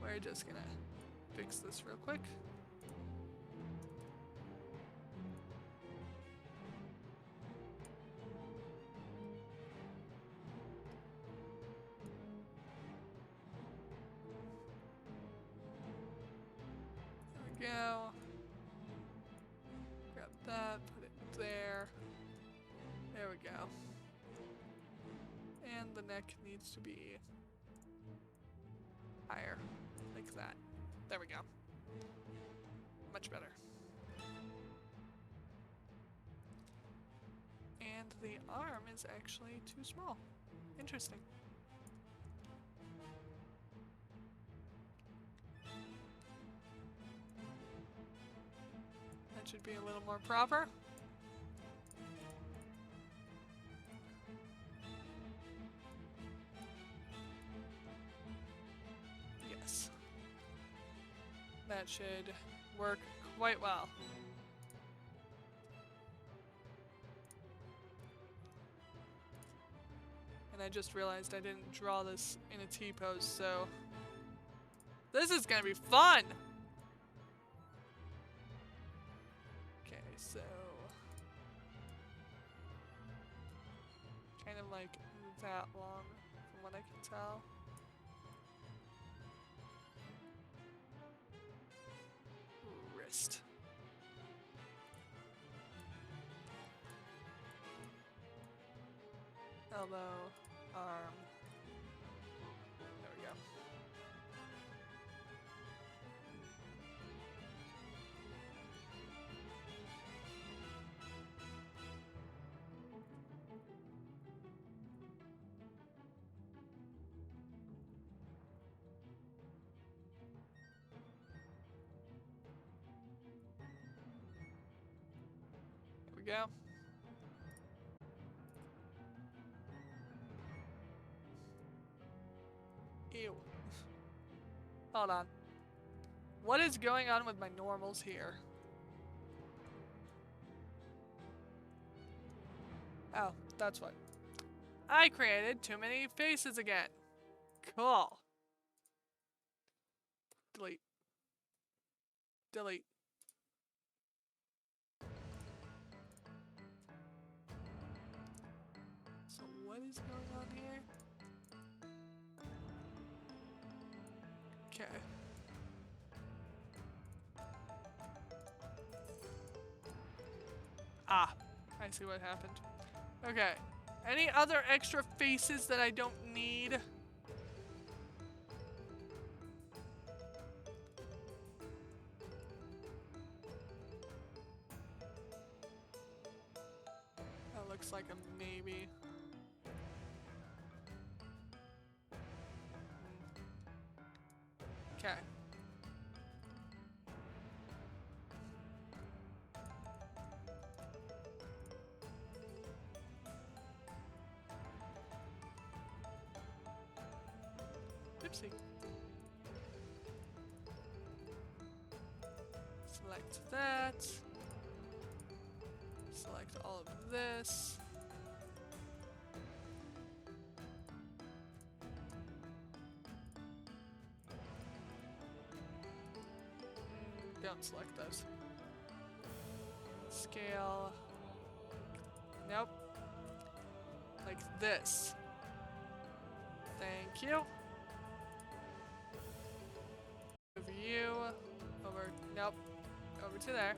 We're just gonna fix this real quick. There we go. Grab that, put it there. There we go. And the neck needs to be higher, like that. There we go. Much better. And the arm is actually too small. Interesting. That should be a little more proper. Yes. That should work quite well. And I just realized I didn't draw this in a T-pose, so this is gonna be fun! Okay, so kind of like that long from what I can tell. Wrist. Elbow, arm. There we go. go. Ew. Hold on. What is going on with my normals here? Oh, that's what. I created too many faces again. Cool. Delete. Delete. So what is going on here? Okay. Ah, I see what happened. Okay. Any other extra faces that I don't need? That looks like a maybe. Okay. Oopsie. Select that. Select all of this. Don't select those. Scale. Nope. Like this. Thank you. Move you over. Nope. Over to there.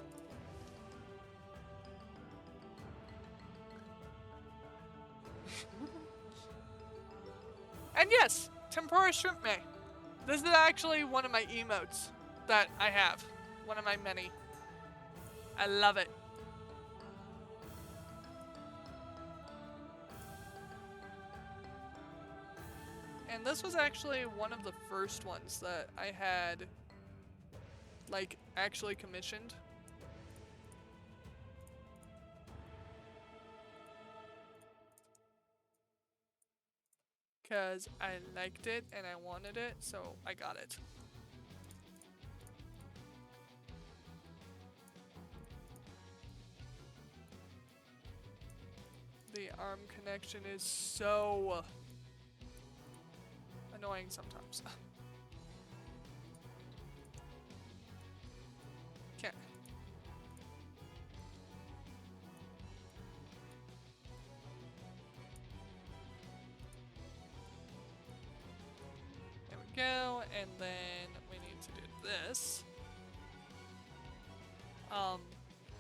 And yes, Tempura Shrimp May. This is actually one of my emotes that I have. One of my many. I love it. And this was actually one of the first ones that I had, like, actually commissioned. Because I liked it and I wanted it, so I got it. The arm connection is so annoying sometimes. Okay. There we go, and then we need to do this.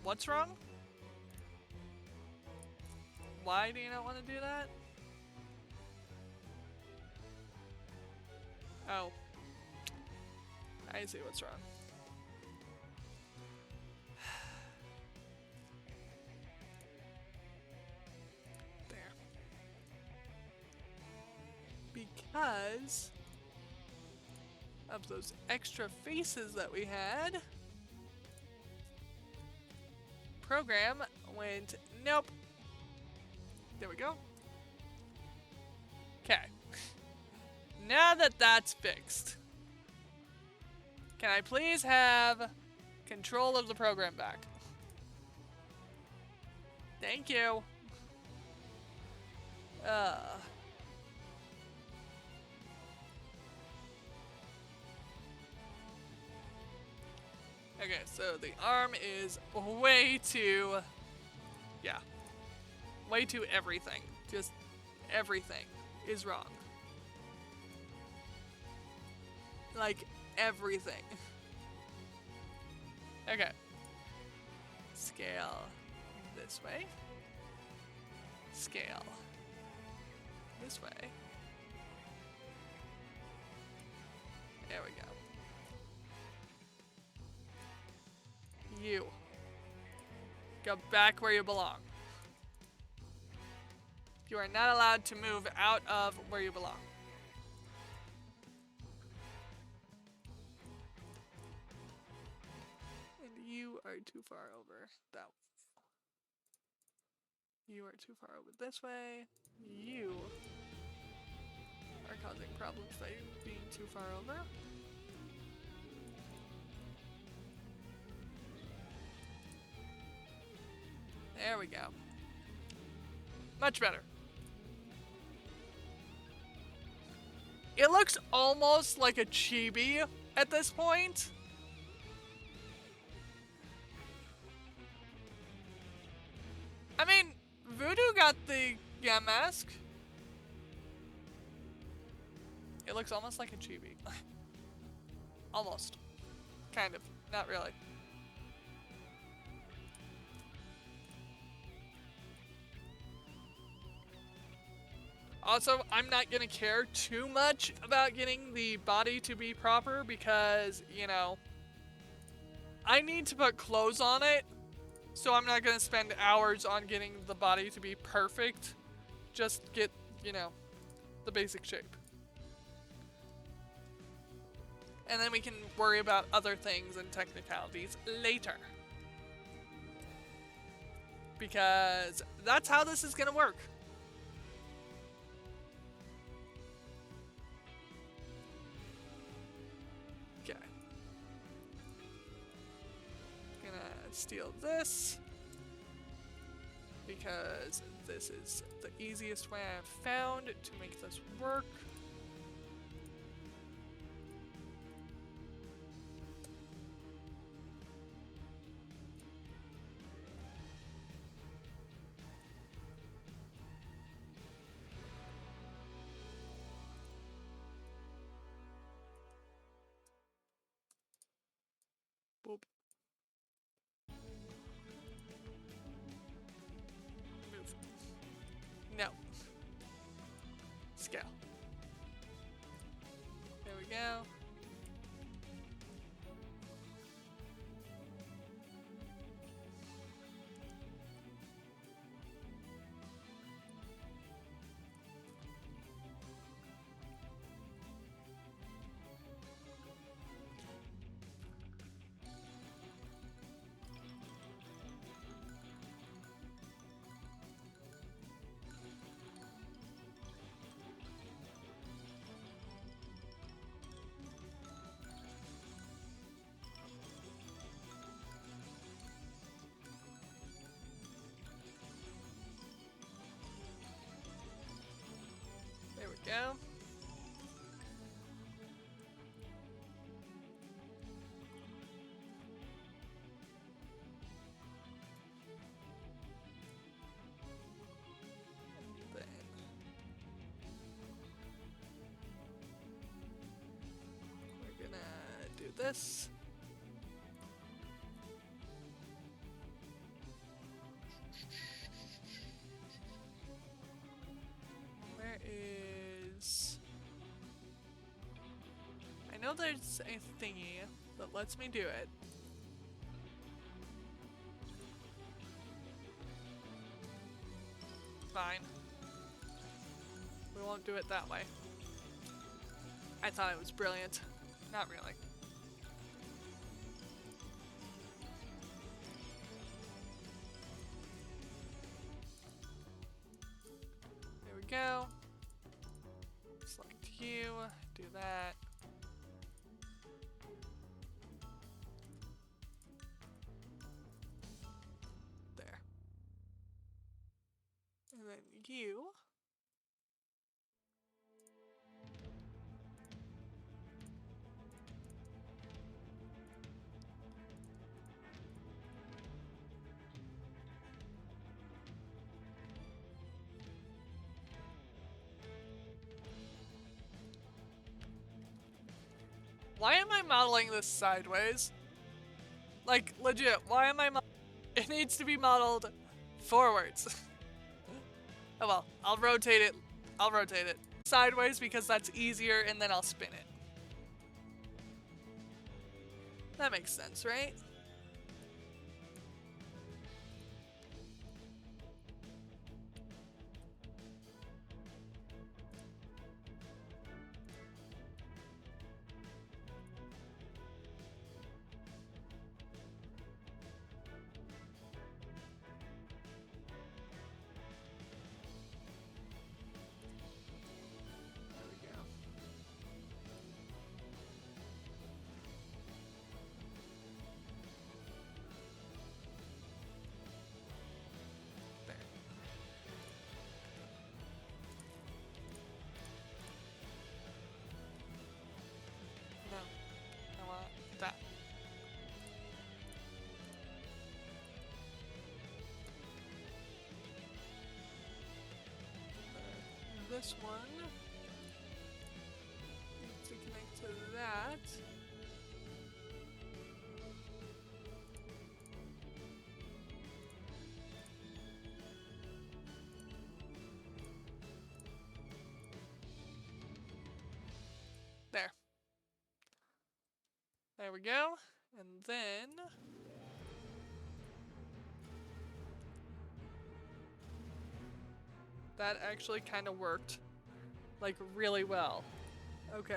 What's wrong? Why do you not want to do that? Oh. I see what's wrong. There. Because of those extra faces that we had, program went nope. There we go. Okay. Now that that's fixed, can I please have control of the program back? Thank you. Okay, so the arm is way too, yeah, way too everything. Just everything is wrong. Like everything. Okay. Scale this way. Scale this way. There we go. You. Go back where you belong. You are not allowed to move out of where you belong. And you are too far over that. You are too far over this way. You are causing problems by being too far over. There we go. Much better. It looks almost like a chibi at this point. I mean, Voodoo got the mask. It looks almost like a chibi. Almost. Kind of. Not really. Also, I'm not gonna care too much about getting the body to be proper because, you know, I need to put clothes on it, so I'm not gonna spend hours on getting the body to be perfect. Just get, you know, the basic shape. And then we can worry about other things and technicalities later. Because that's how this is gonna work. Okay. Gonna steal this. Because this is the easiest way I've found to make this work. Boop. Move. No. Scale. There we go. There we go. Then we're gonna do this. Where is... I know there's a thingy that lets me do it. Fine. We won't do it that way. I thought it was brilliant. Not really. There we go. Select you, do that. There. And then you. Why am I modeling this sideways? Like, legit, why am I it needs to be modeled forwards. Oh well, I'll rotate it. I'll rotate it sideways because that's easier, and then I'll spin it. That makes sense, right? this one needs to connect to that. There. There we go. And then that actually kind of worked, like, really well. Okay.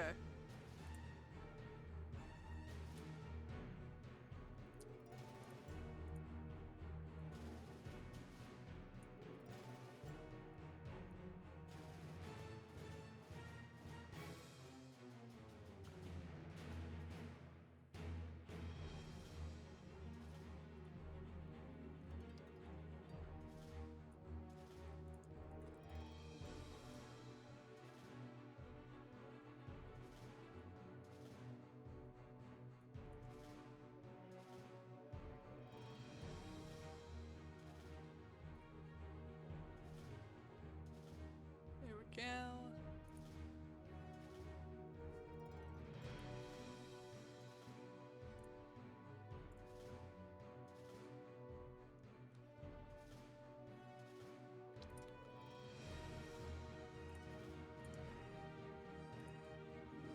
There we go.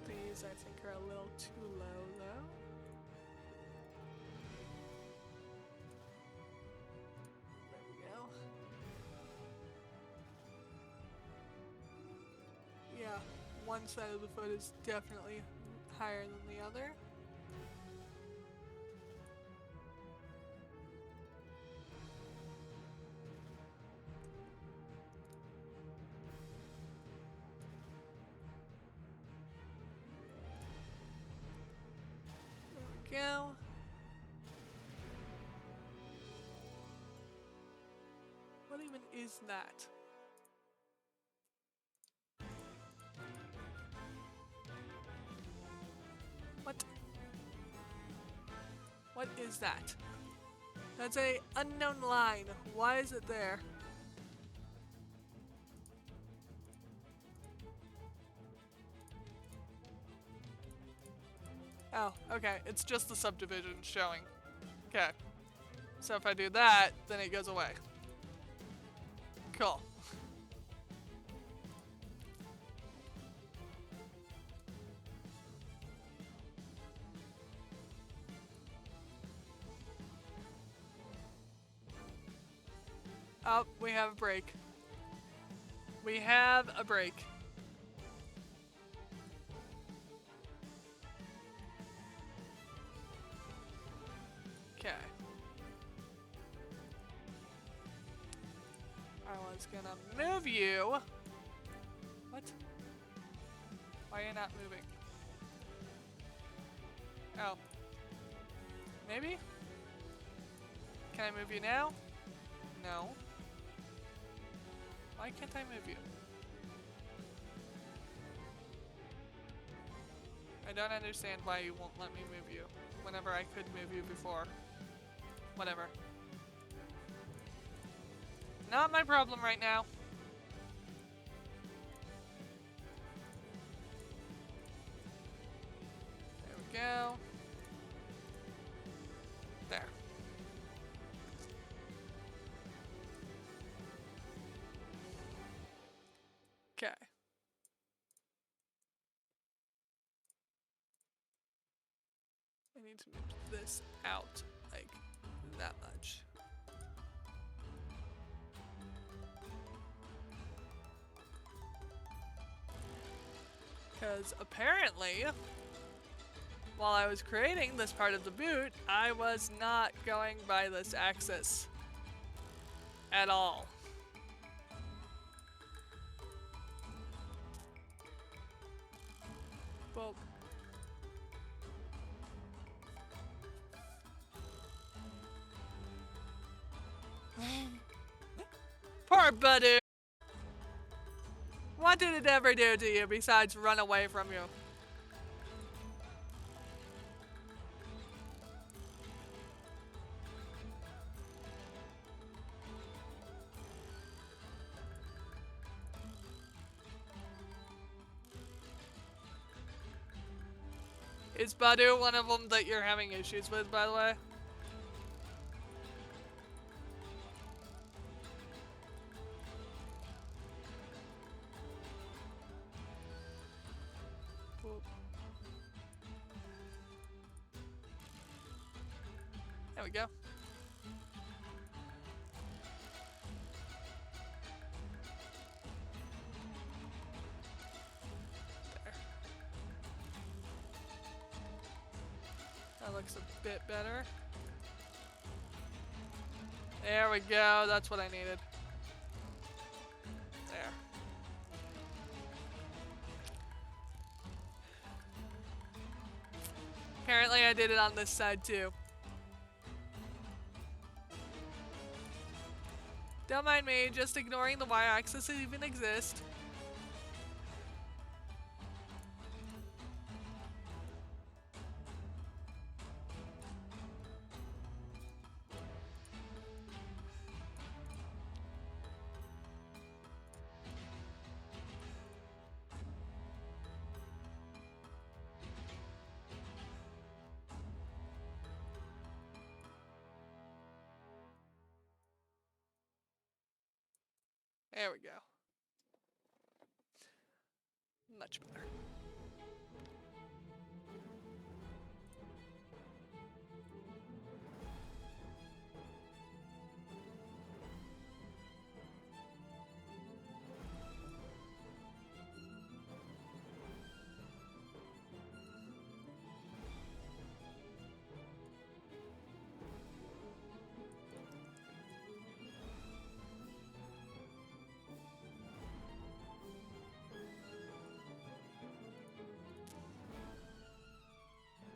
These, I think, are a little too low, though. There we go. Yeah, one side of the foot is definitely higher than the other. There we go. What even is that? What is that? That's a unknown line. Why is it there? Oh, okay. It's just the subdivision showing. Okay. So if I do that, then it goes away. Cool. Oh, we have a break. We have a break. Okay. I was gonna move you. What? Why are you not moving? Oh. Maybe? Can I move you now? No. Why can't I move you? I don't understand why you won't let me move you whenever I could move you before. Whatever. Not my problem right now. There we go. There. Okay. I need to move this out like that much. Because apparently, while I was creating this part of the boot, I was not going by this axis at all. Well, poor buddy. What did it ever do to you besides run away from you? Is Badu one of them that you're having issues with, by the way? There we go. There. That looks a bit better. There we go. That's what I needed. There. Apparently I did it on this side too. Don't mind me, just ignoring the y-axis even exists. There we go. Much better.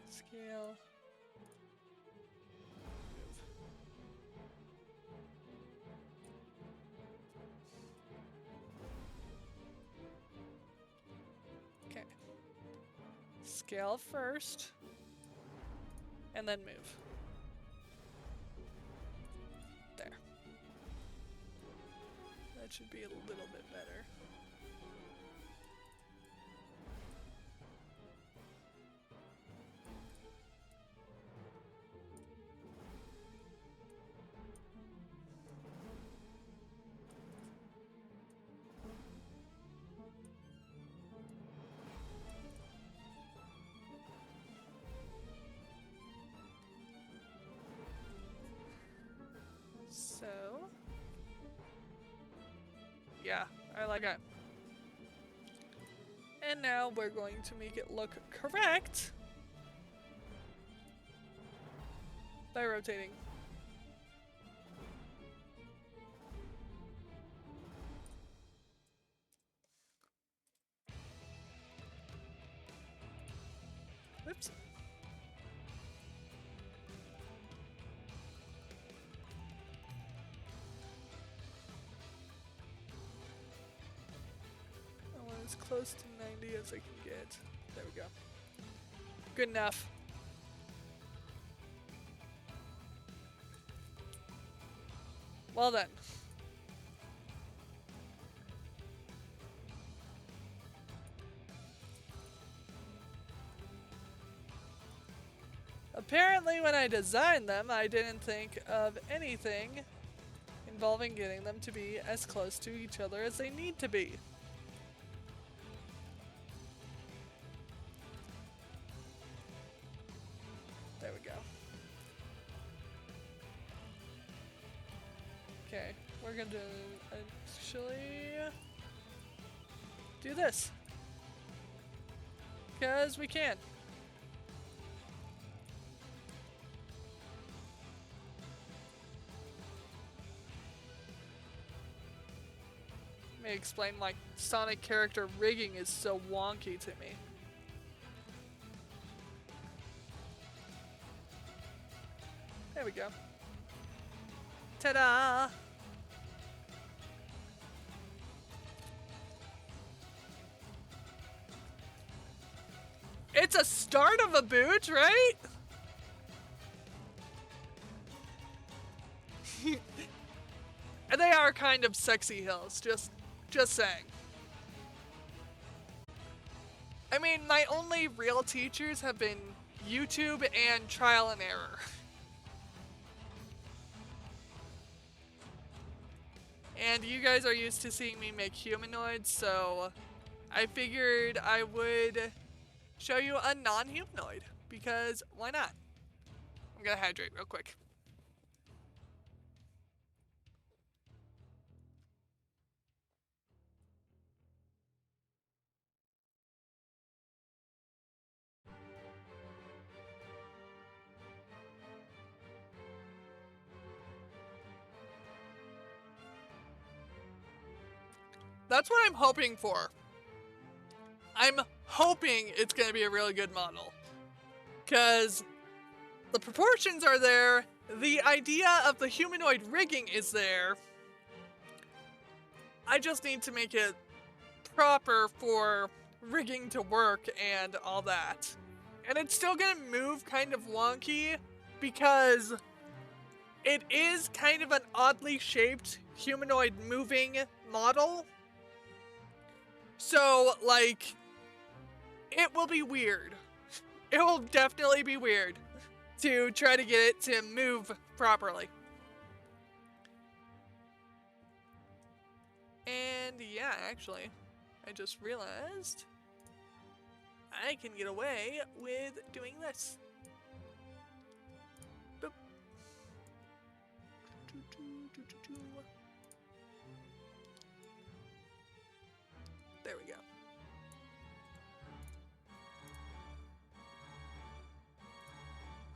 Scale. Okay. Scale first, and then move. There. That should be a little bit better. So, yeah, I like it. And now we're going to make it look correct by rotating. Oops. I want as close to 90 as I can get. There we go. Good enough. Well done. Apparently when I designed them, I didn't think of anything involving getting them to be as close to each other as they need to be. There we go. Okay, we're gonna actually do this. Because we can. Let me explain why Sonic character rigging is so wonky to me. There we go. Ta-da! It's a start of a boot, right? And they are kind of sexy hills, just saying. I mean, my only real teachers have been YouTube and trial and error. And you guys are used to seeing me make humanoids, so I figured I would show you a non-humanoid, because why not? I'm gonna hydrate real quick. That's what I'm hoping for. I'm hoping it's going to be a really good model. Because the proportions are there, the idea of the humanoid rigging is there. I just need to make it proper for rigging to work and all that. And it's still going to move kind of wonky because it is kind of an oddly shaped humanoid moving model. So, like, it will be weird. It will definitely be weird to try to get it to move properly. And yeah, actually, I just realized I can get away with doing this. Boop. There we go.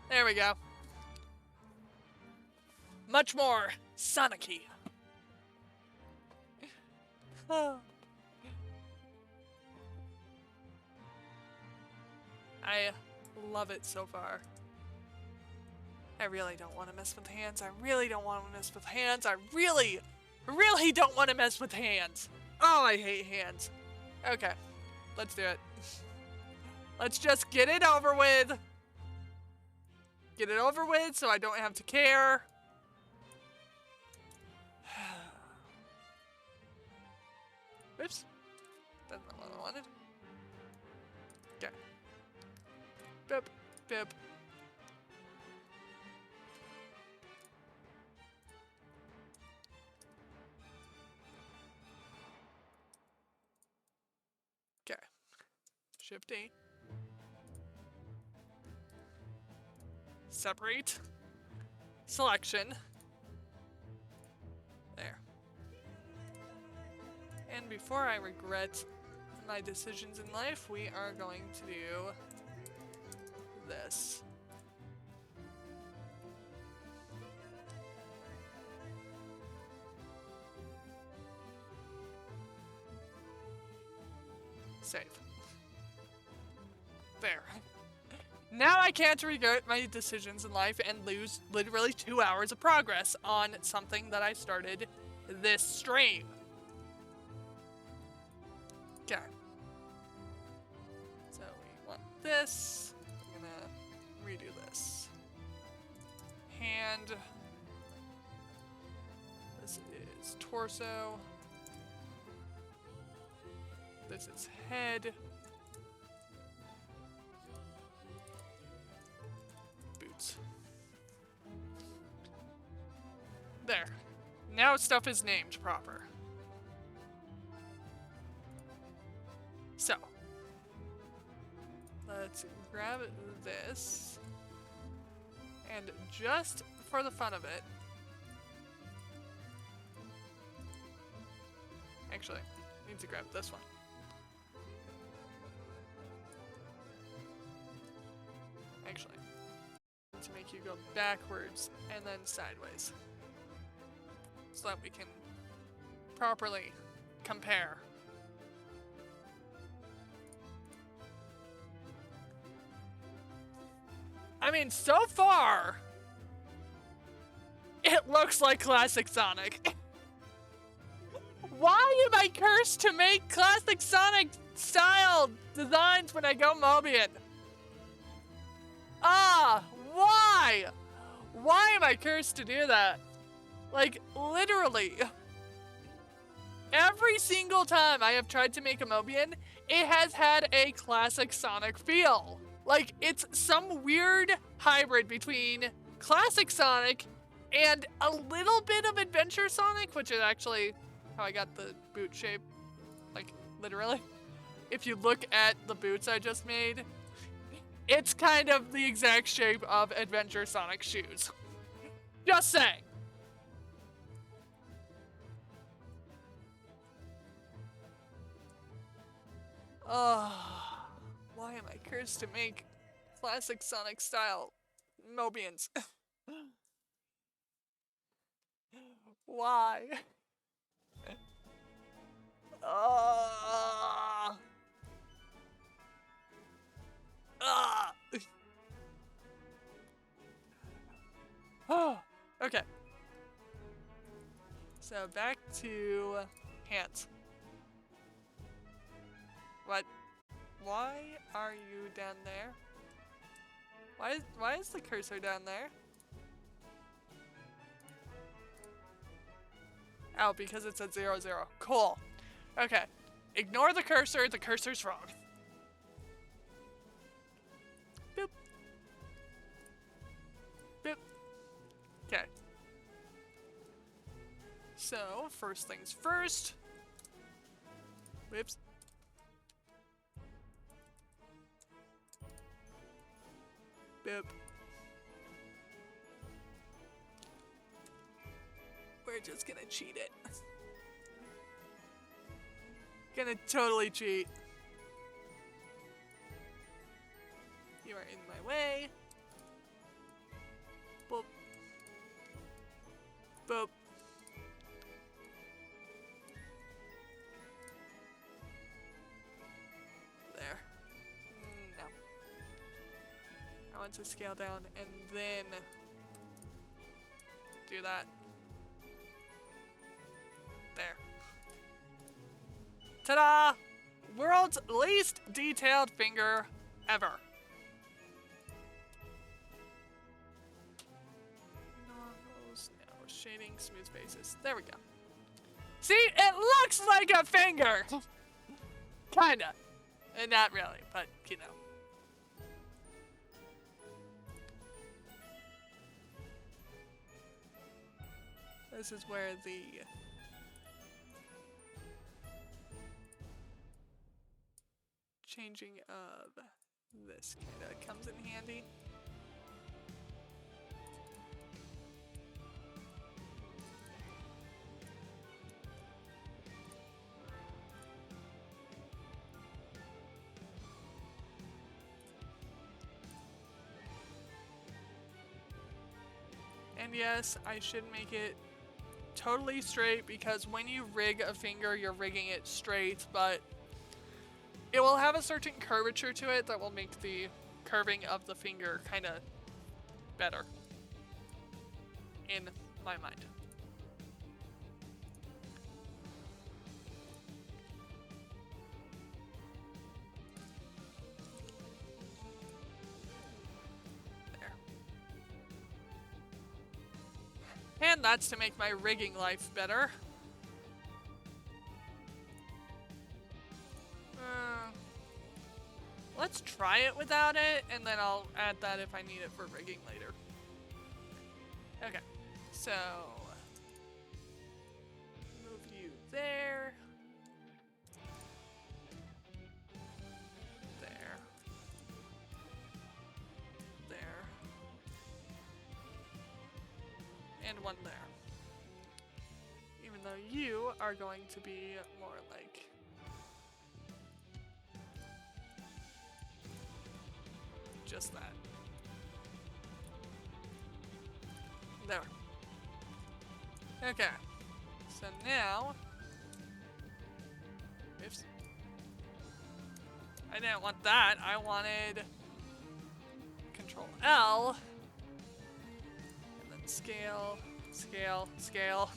There we go. Much more Sonic-y. I love it so far. I really don't want to mess with hands. I really don't want to mess with hands. I really don't want to mess with hands. Oh, I hate hands. Okay, let's do it. Let's just get it over with. Get it over with so I don't have to care. Oops. That's not what I wanted. Okay. Boop, boop. Okay. Shift A. Separate. Selection. There. And before I regret my decisions in life, we are going to do this. Save. There. Now I can't regret my decisions in life and lose literally 2 hours of progress on something that I started this stream. Okay. So we want this. I'm gonna redo this. Hand. This is torso. This is head. Boots. There. Now stuff is named proper. So, let's grab this, and just for the fun of it, actually, I need to grab this one. Actually, to make you go backwards and then sideways, so that we can properly compare. I mean, so far, it looks like classic Sonic. Why am I cursed to make classic Sonic style designs when I go Mobian? Ah, why? Why am I cursed to do that? Like, literally. Every single time I have tried to make a Mobian, it has had a classic Sonic feel. Like, it's some weird hybrid between classic Sonic and a little bit of Adventure Sonic, which is actually how I got the boot shape. Like, literally. If you look at the boots I just made, it's kind of the exact shape of Adventure Sonic shoes. Just saying. Why am I cursed to make classic Sonic style Mobians? Why? Okay. So back to hands. What? Why are you down there? Why is the cursor down there? Oh, because it's at 0, 0. Cool. Okay. Ignore the cursor's wrong. Boop. Boop. Okay. So, first things first. Whoops. Boop. We're just gonna cheat it. Gonna totally cheat. You are in my way. Boop. Boop. There. No. I want to scale down and then do that. There. Ta-da! World's least detailed finger ever. Normals, no, shading, smooth faces. There we go. See, it looks like a finger! Kinda. And not really, but you know. This is where the changing of this kind of comes in handy. And yes, I should make it totally straight because when you rig a finger, you're rigging it straight, but it will have a certain curvature to it that will make the curving of the finger kind of better in my mind. There. And that's to make my rigging life better. Let's try it without it, and then I'll add that if I need it for rigging later. Okay, so move you there. There. There. And one there. Even though you are going to be more like just that. There. Okay. So now, oops. I didn't want that. I wanted Control L, and then scale, scale, scale.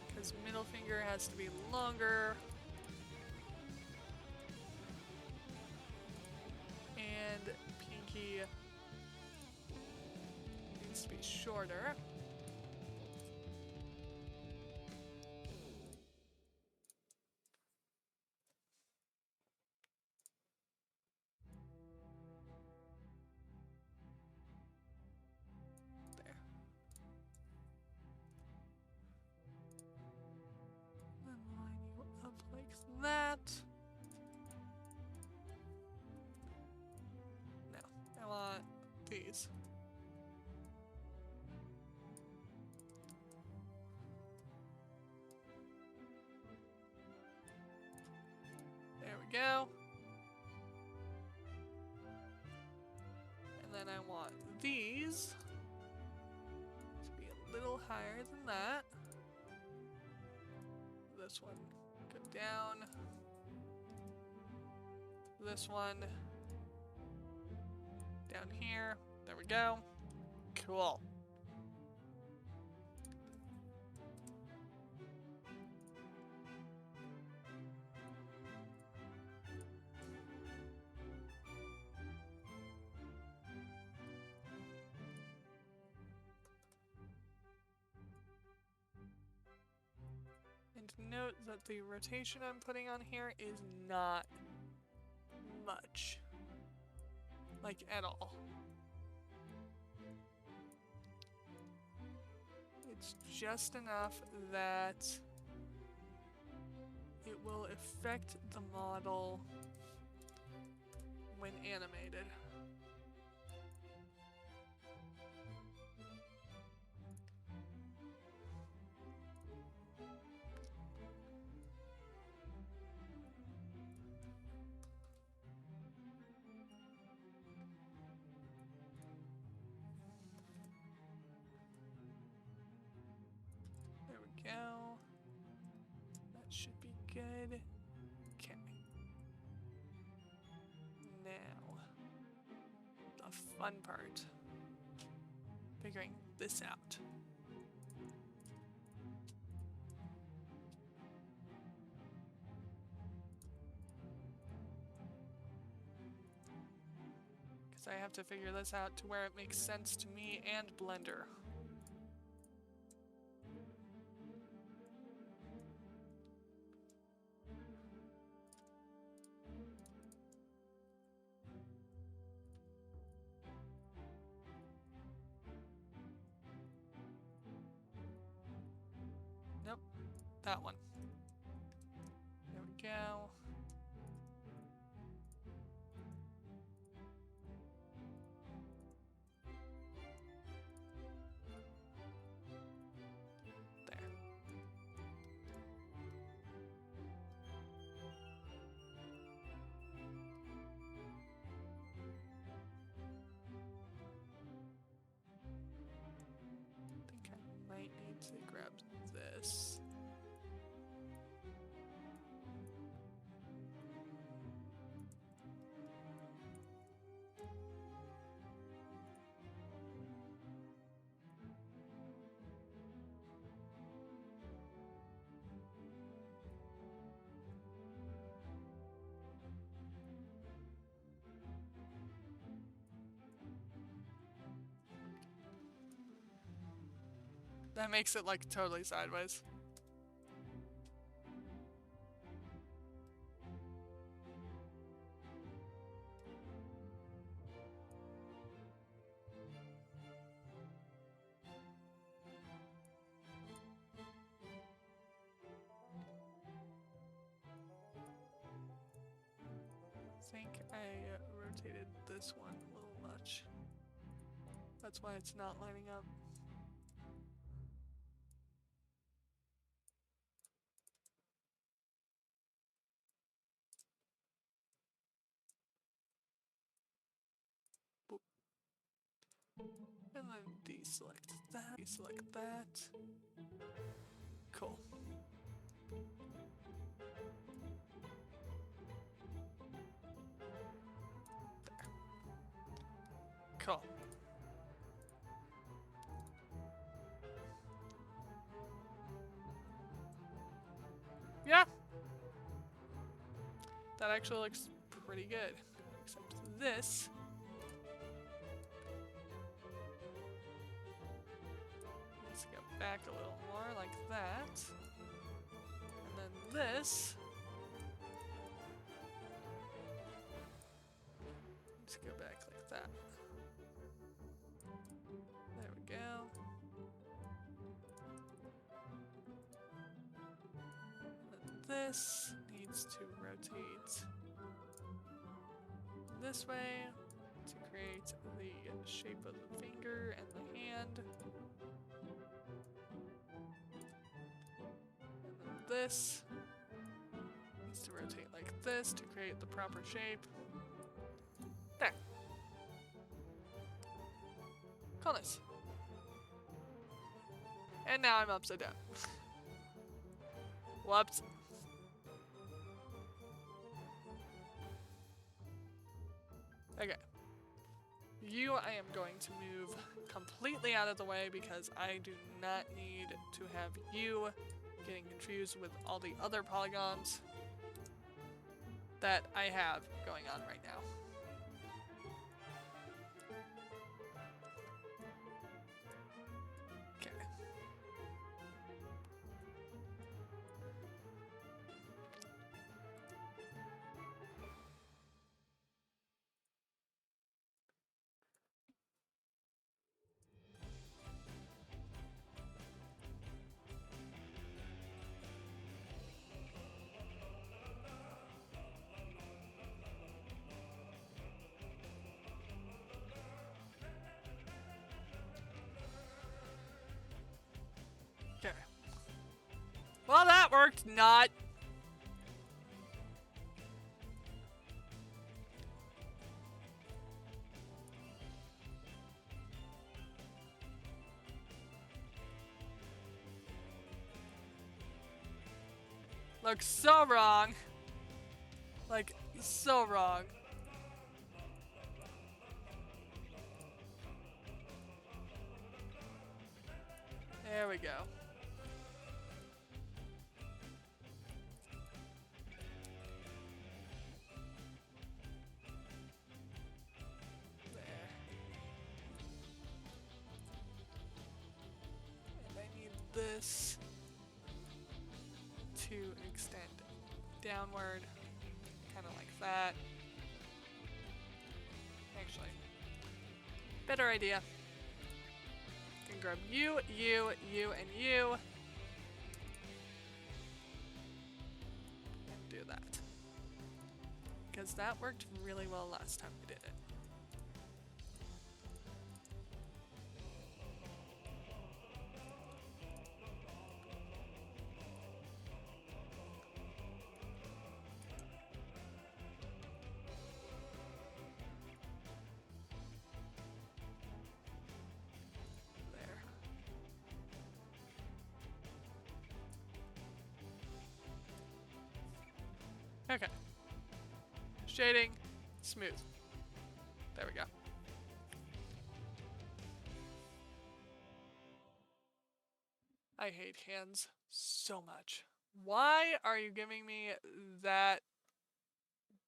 Because middle finger has to be longer. And pinky needs to be shorter. these. There we go. And then I want these to be a little higher than that. This one go down. This one down here. There we go. Cool. And note that the rotation I'm putting on here is not much. Like, at all. It's just enough that it will affect the model when animated. Go. That should be good. Okay. Now, the fun part. Figuring this out. Because I have to figure this out to where it makes sense to me and Blender. Nope, that one. There we go. There. I think I might need to grab this. That makes it like totally sideways. I think I rotated this one a little much. That's why it's not lining up. Boop. And then deselect that. Deselect that. Cool. Cool. Yeah. That actually looks pretty good. Except this. Let's go back a little more like that. And then this. Let's go back like that. There we go. And this needs to rotate this way to create the shape of the finger and the hand. And then this needs to rotate like this to create the proper shape. There. Coolness. And now I'm upside down. Whoops. Okay. You, I am going to move completely out of the way because I do not need to have you getting confused with all the other polygons that I have going on right now. Okay. Okay. Well, that worked not. Looks so wrong. Like, so wrong. There we go. There. And I need this to extend downward, kind of like that. Actually, better idea. Can grab you, you, you, and you. And do that. Because that worked really well last time we did it. Okay. Shading, smooth. There we go. I hate hands so much. Why are you giving me that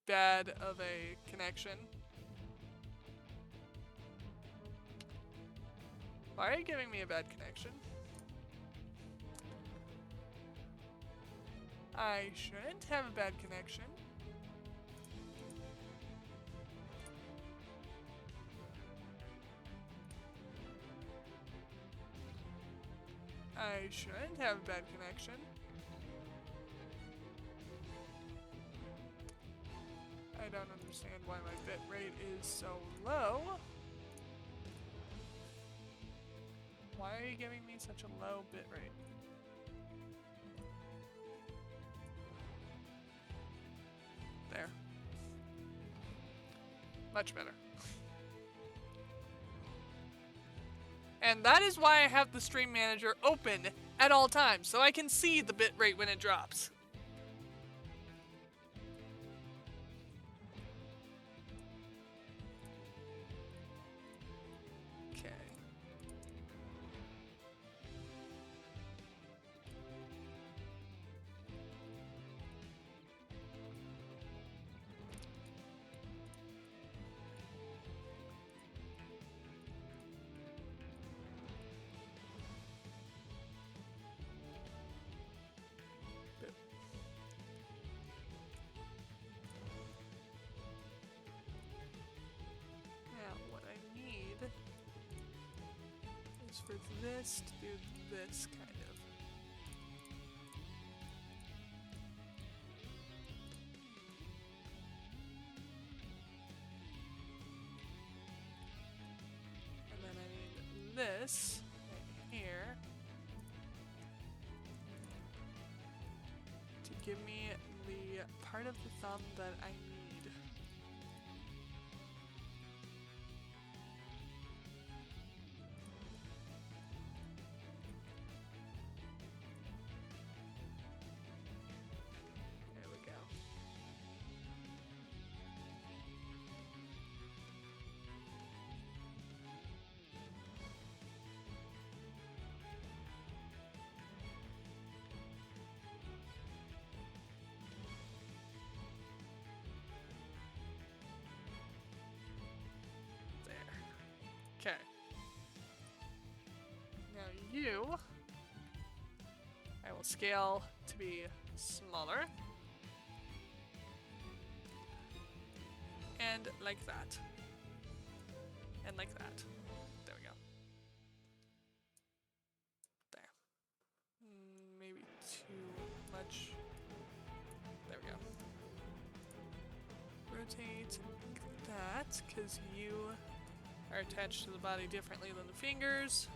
bad of a connection? Why are you giving me a bad connection? I shouldn't have a bad connection. I shouldn't have a bad connection. I don't understand why my bit rate is so low. Why are you giving me such a low bit rate? There. Much better. And that is why I have the stream manager open at all times, so I can see the bit rate when it drops. Okay. For this to do this kind of. this right here to give me the part of the thumb that I need. There we go. Okay. Now you, I will scale to be smaller. And like that. And like that. There we go. There. Maybe too much. There we go. Rotate like that, because you are attached to the body differently than the fingers.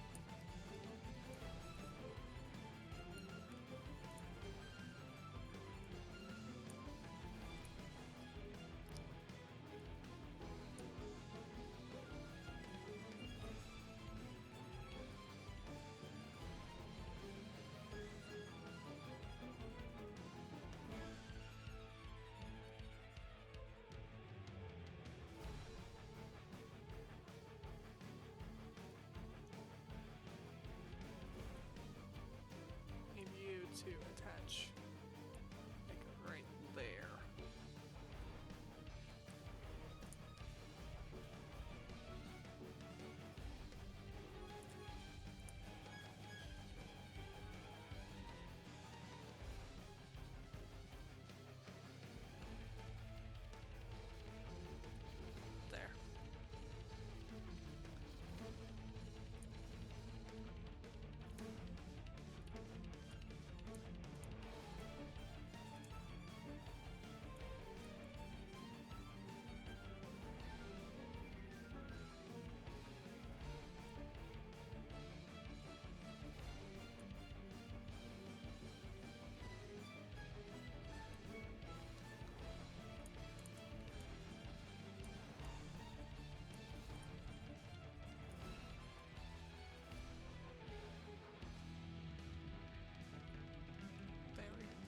To attach, like right there. There.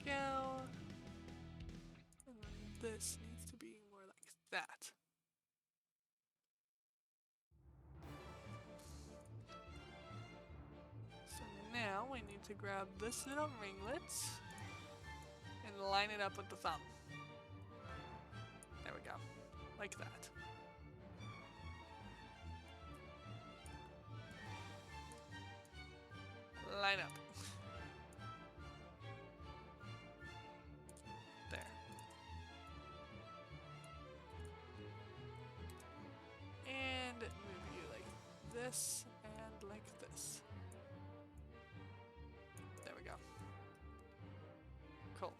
Go. And then this needs to be more like that. So now we need to grab this little ringlet and line it up with the thumb. There we go. Like that. Line up. This and like this. There we go. Cool.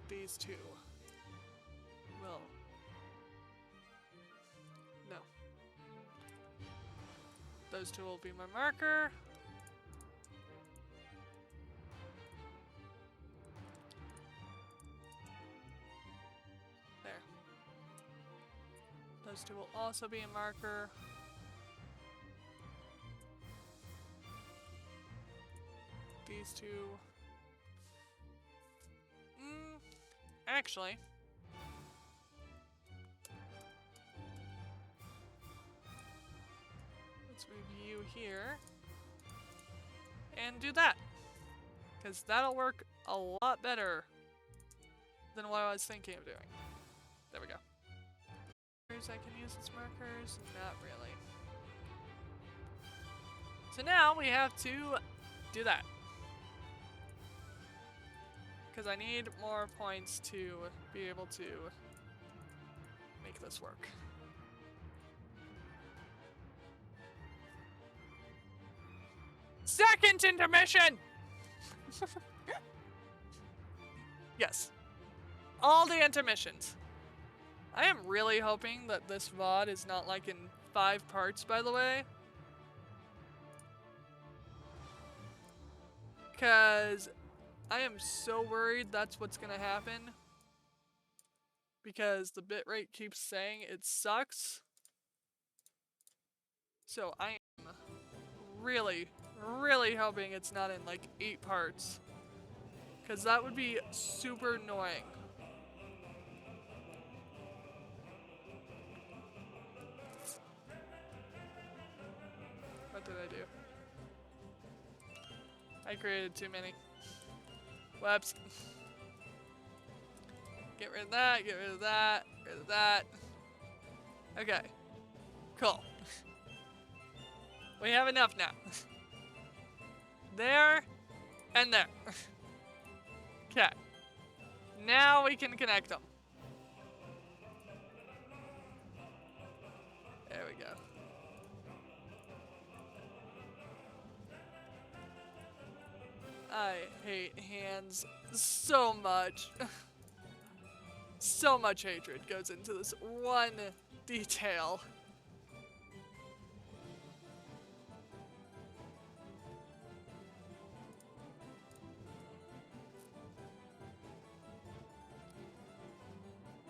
These two will. No. Those two will be my marker. There. Those two will also be a marker. These two. Actually. Let's move you here. And do that. Because that'll work a lot better than what I was thinking of doing. There we go. I can use as markers? Not really. So now we have to do that. Because I need more points to be able to make this work. Second intermission! Yes. All the intermissions. I am really hoping that this VOD is not like in 5 parts, by the way. Because I am so worried that's what's gonna happen. Because the bitrate keeps saying it sucks. So I am really, really hoping it's not in like 8 parts. Because that would be super annoying. What did I do? I created too many. Whoops. Get rid of that, get rid of that, get rid of that. Okay. Cool. We have enough now. There and there. Okay. Now we can connect them. There we go. I hate hands so much. So much hatred goes into this one detail.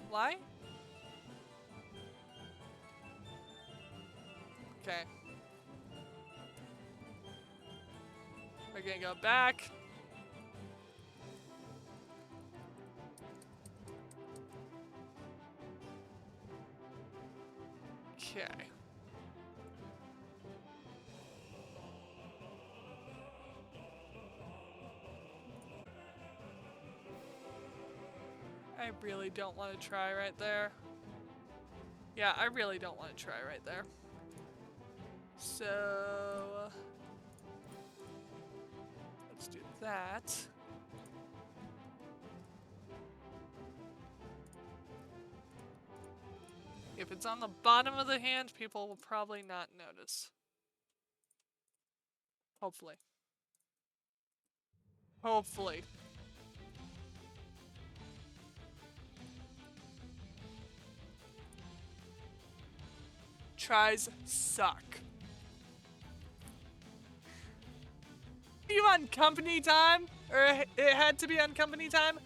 Why? Okay. We're gonna go back. Okay. I really don't want to try right there. Yeah, I really don't want to try right there. So let's do that. If it's on the bottom of the hand, people will probably not notice. Hopefully. Hopefully. Tries suck. You on company time? Or it had to be on company time?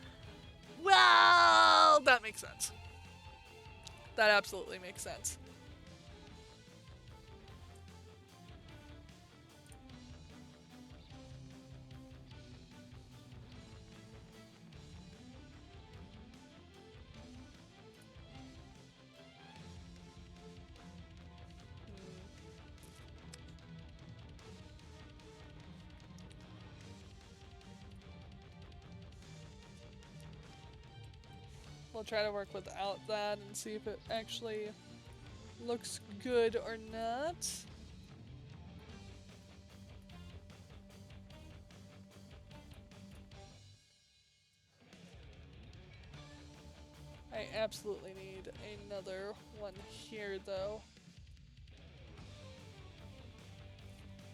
Well, that makes sense. That absolutely makes sense. We'll try to work without that and see if it actually looks good or not. I absolutely need another one here though.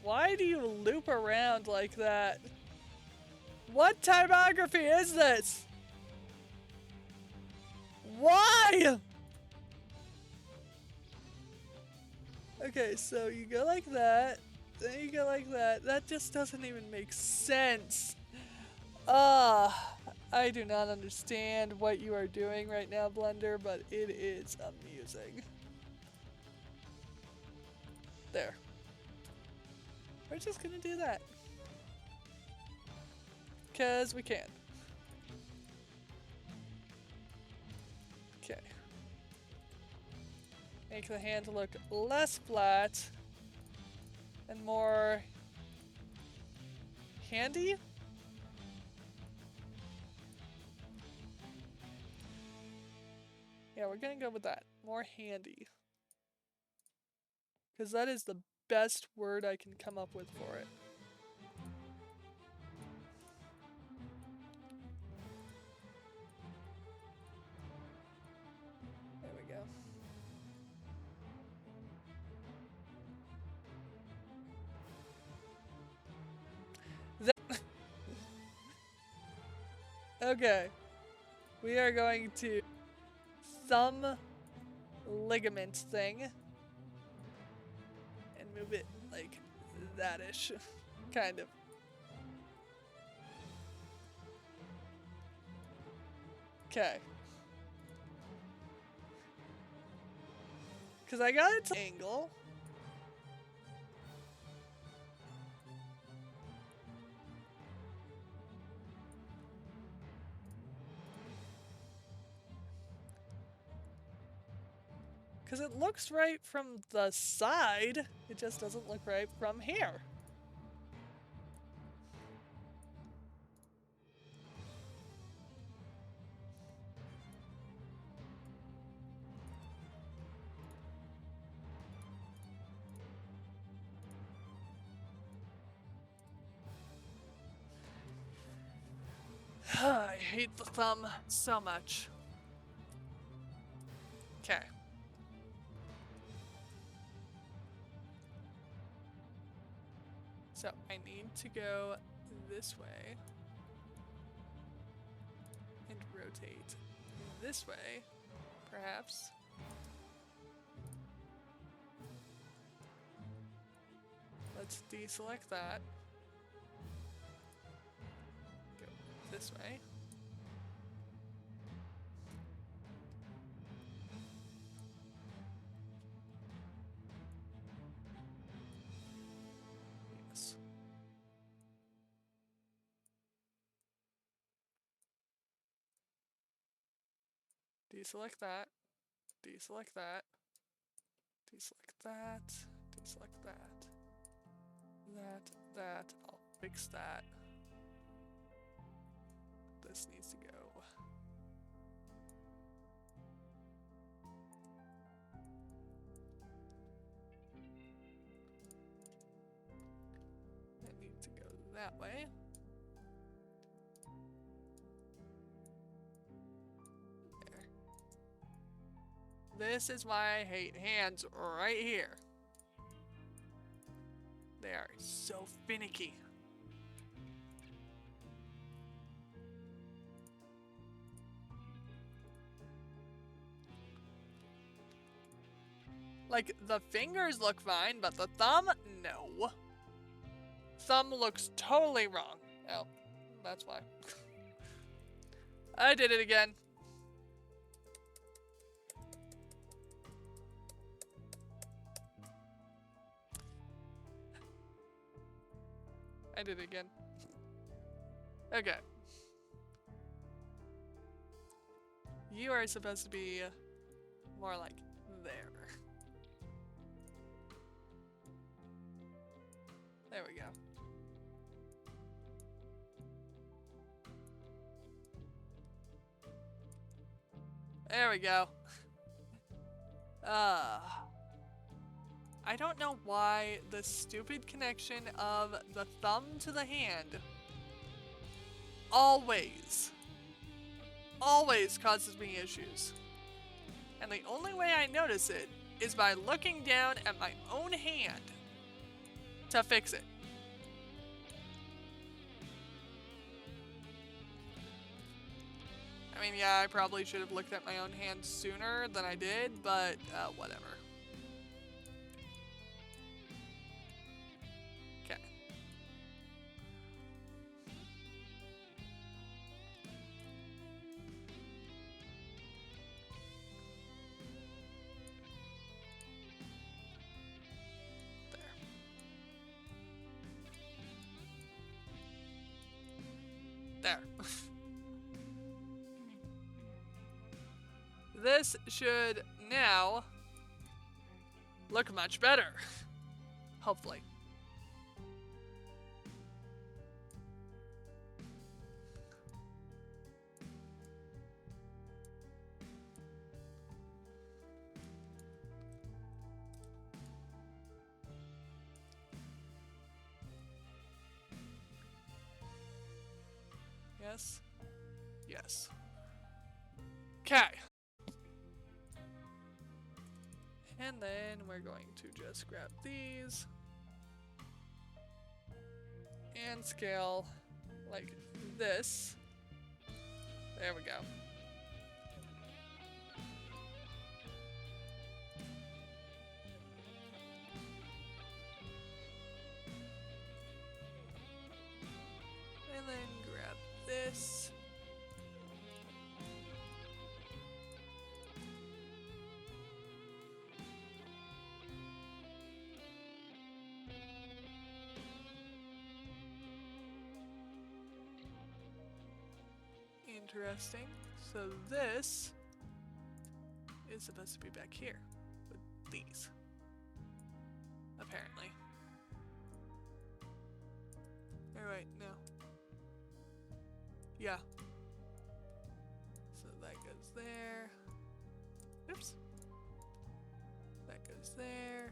Why do you loop around like that? What typography is this? Why? Okay, so you go like that, then you go like that. That just doesn't even make sense. I do not understand what you are doing right now, Blender, but it is amusing. There. We're just gonna do that. 'Cause we can. Okay. Make the hand look less flat and more handy? Yeah, we're gonna go with that. More handy. Because that is the best word I can come up with for it. There we go. Okay. We are going to thumb ligament thing and move it like that-ish. Kind of. Okay. Because I got it to angle. Because it looks right from the side. It just doesn't look right from here. I hate the thumb so much. Okay. So I need to go this way and rotate this way, perhaps. Let's deselect that. Go this way. Yes. Deselect that. Deselect that. Deselect that. Deselect that. That. I'll fix that. This needs to go. It needs to go that way. There. This is why I hate hands right here. They are so finicky. Like, the fingers look fine, but the thumb, no. Thumb looks totally wrong. Oh, that's why. I did it again. I did it again. Okay. You are supposed to be more like there. There we go. There we go. I don't know why the stupid connection of the thumb to the hand always causes me issues. And the only way I notice it is by looking down at my own hand to fix it. I mean, yeah, I probably should have looked at my own hand sooner than I did, but whatever. Okay. There. This should now look much better. Hopefully. Yes. Yes. Okay. And then we're going to just grab these and scale like this. There we go. And then grab this Interesting. So this is supposed to be back here with these. Apparently. Alright, no. Yeah. So that goes there. Oops. That goes there.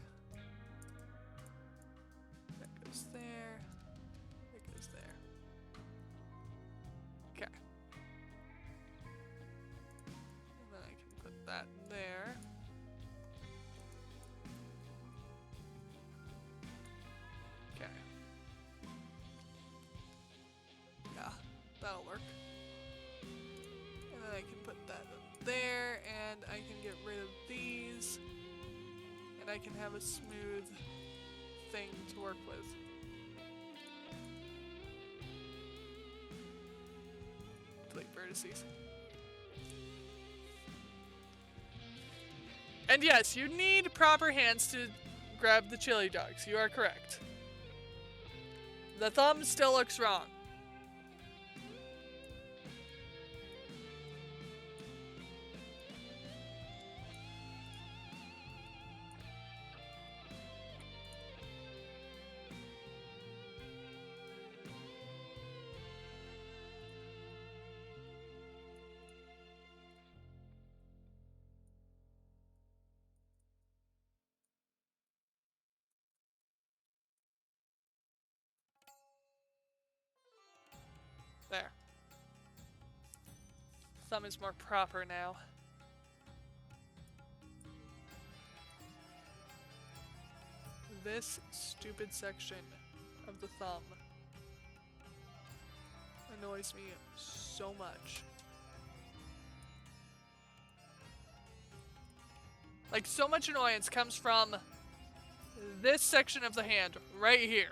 That goes there. That goes there. Okay. And then I can put that there. Okay. Yeah, that'll work. And then I can put that up there, and I can get rid of these. And I can have a smooth thing to work with. Delete vertices. And yes, you need proper hands to grab the chili dogs. You are correct. The thumb still looks wrong. There. Thumb is more proper now. This stupid section of the thumb annoys me so much. Like, so much annoyance comes from this section of the hand right here.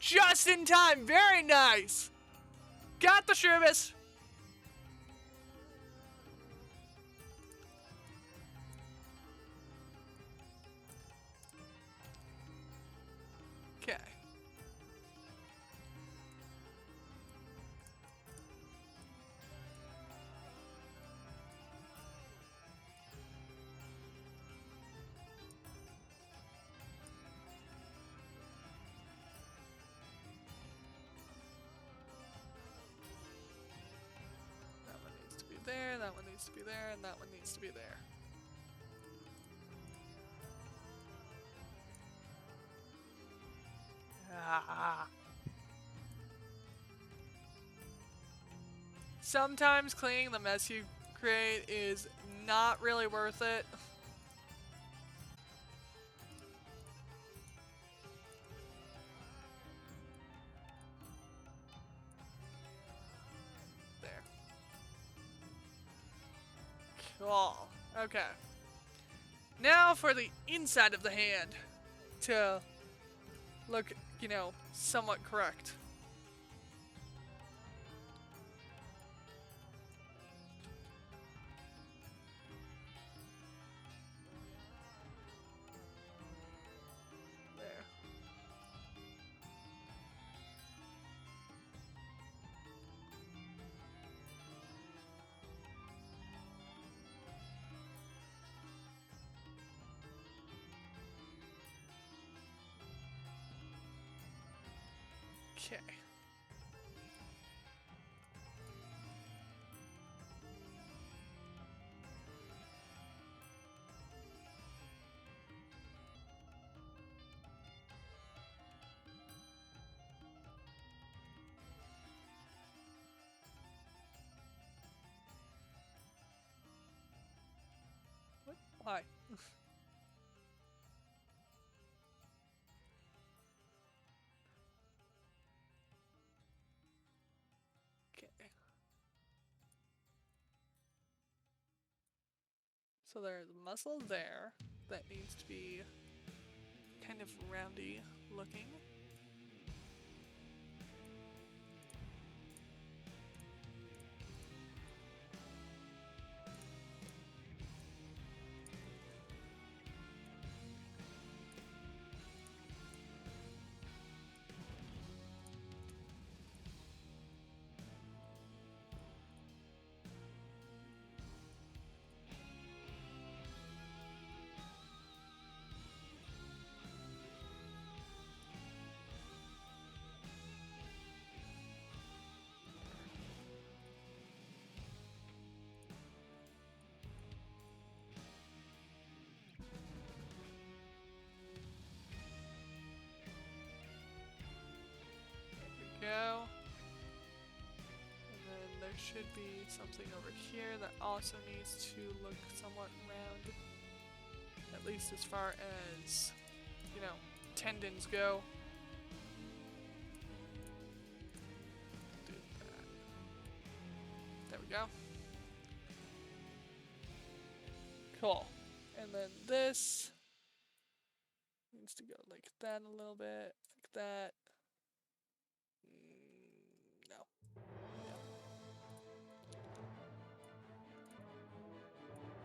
Just in time, very nice. Got the Shubis. Okay. That one needs to be there, that one needs to be there, and that one needs to be there. Ah. Sometimes cleaning the mess you create is not really worth it. There. Cool. Okay. Now for the inside of the hand to look, you know, somewhat correct. There. Okay. What? Why? Okay. So there's a muscle there that needs to be kind of roundy looking. should be something over here that also needs to look somewhat round. At least as far as, you know, tendons go. Do that. There we go. Cool. And then this needs to go like that a little bit, like that. No. Yeah.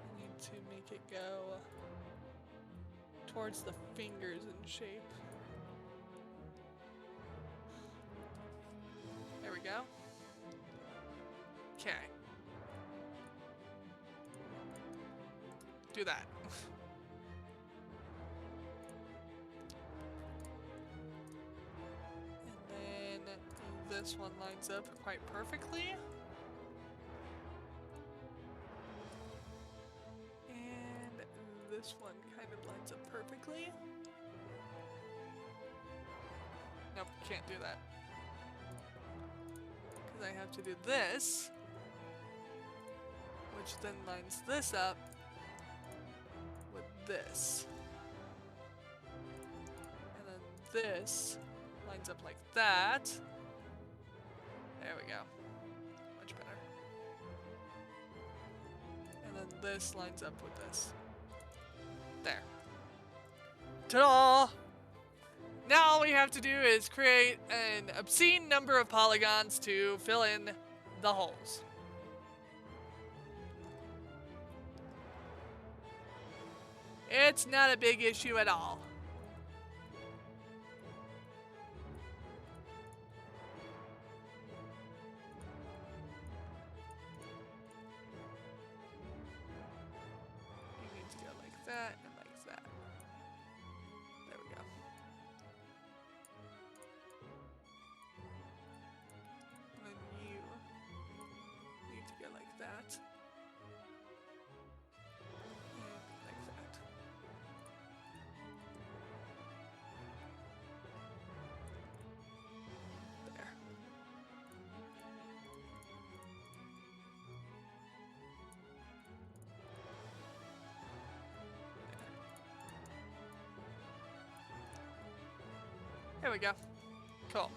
I need to make it go towards the fingers in shape. There we go. Okay. Do that. And then this one lines up quite perfectly. And this one kind of lines up perfectly. Nope, can't do that. Because I have to do this, which then lines this up with this. And then this lines up like that. There we go. Much better. And then this lines up with this. There. Ta-da! Now all we have to do is create an obscene number of polygons to fill in the holes. It's not a big issue at all. You need to go like that and like that. There we go. And then you need to go like that. And like that. There. There we go. Cool.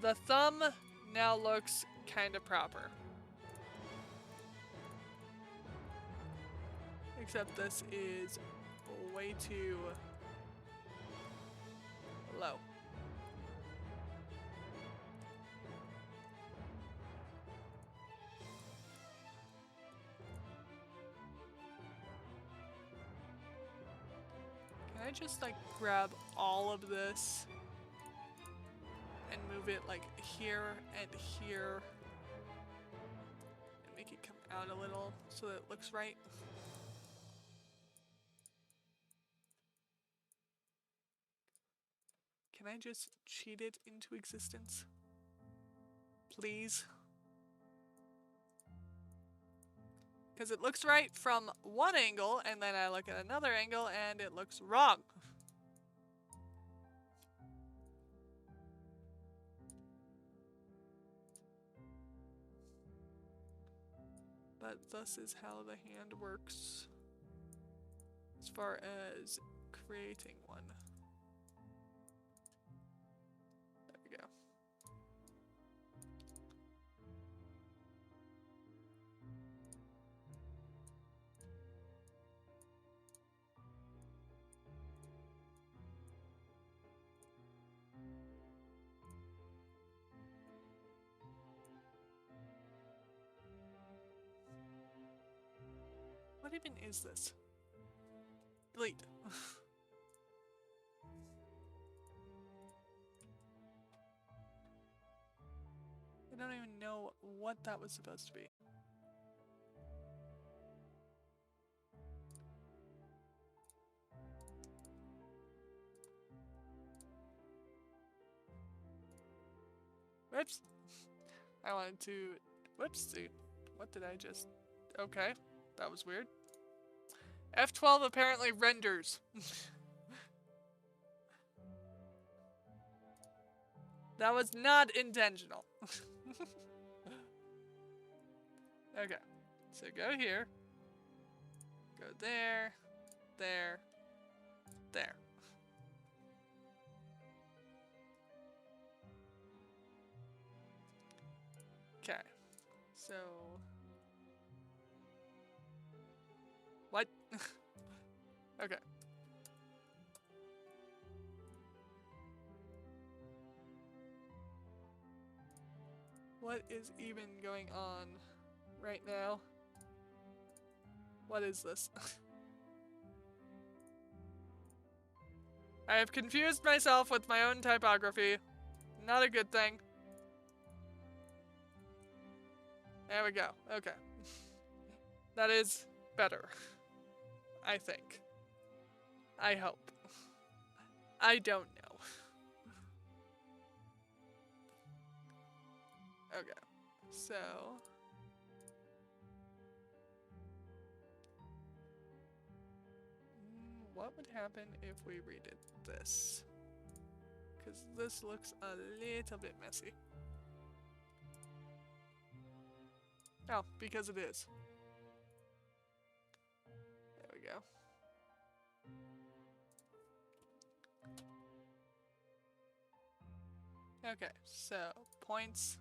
The thumb now looks kind of proper. Except this is way too low. Can I just like grab all of this and move it like here and here and make it come out a little so that it looks right? Can I just cheat it into existence? Please? Because it looks right from one angle, and then I look at another angle, and it looks wrong. But thus is how the hand works as far as creating one. There we go. What even is this? Delete. I don't even know what that was supposed to be. Whoops. I wanted to... Whoops, dude. What did I just... Okay. That was weird. F12 apparently renders. That was not intentional. Okay. So go here. Go there. There. There. Okay. So... What? Okay. What is even going on right now? What is this? I have confused myself with my own typography. Not a good thing. There we go. Okay. That is better. I think. I hope. I don't know. Okay. So... what would happen if we redid this? Because this looks a little bit messy. Oh, because it is. There we go. Okay, so points.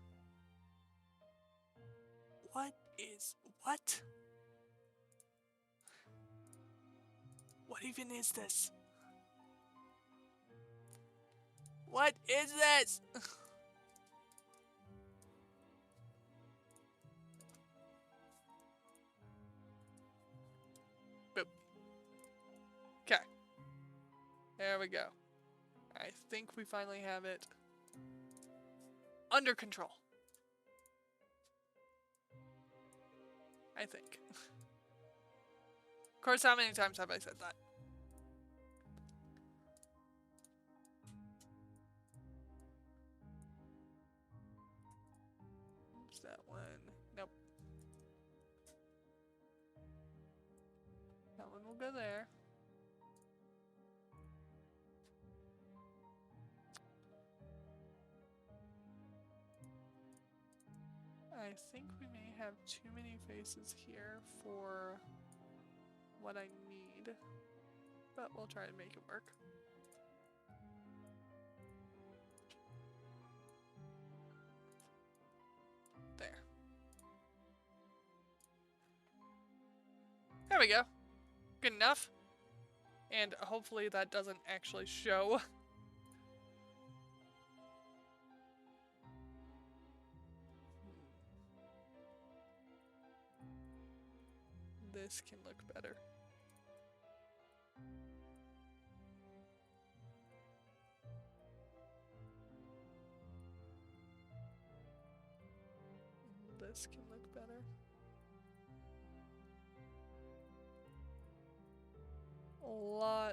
What is what? What even is this? What is this? Boop. Okay. There we go. I think we finally have it under control. I think. Of course, how many times have I said that? Oops, that one. Nope. That one will go there. I think we may have too many faces here for what I need, but we'll try to make it work. There. There we go. Good enough. And hopefully that doesn't actually show. This can look better. This can look better. A lot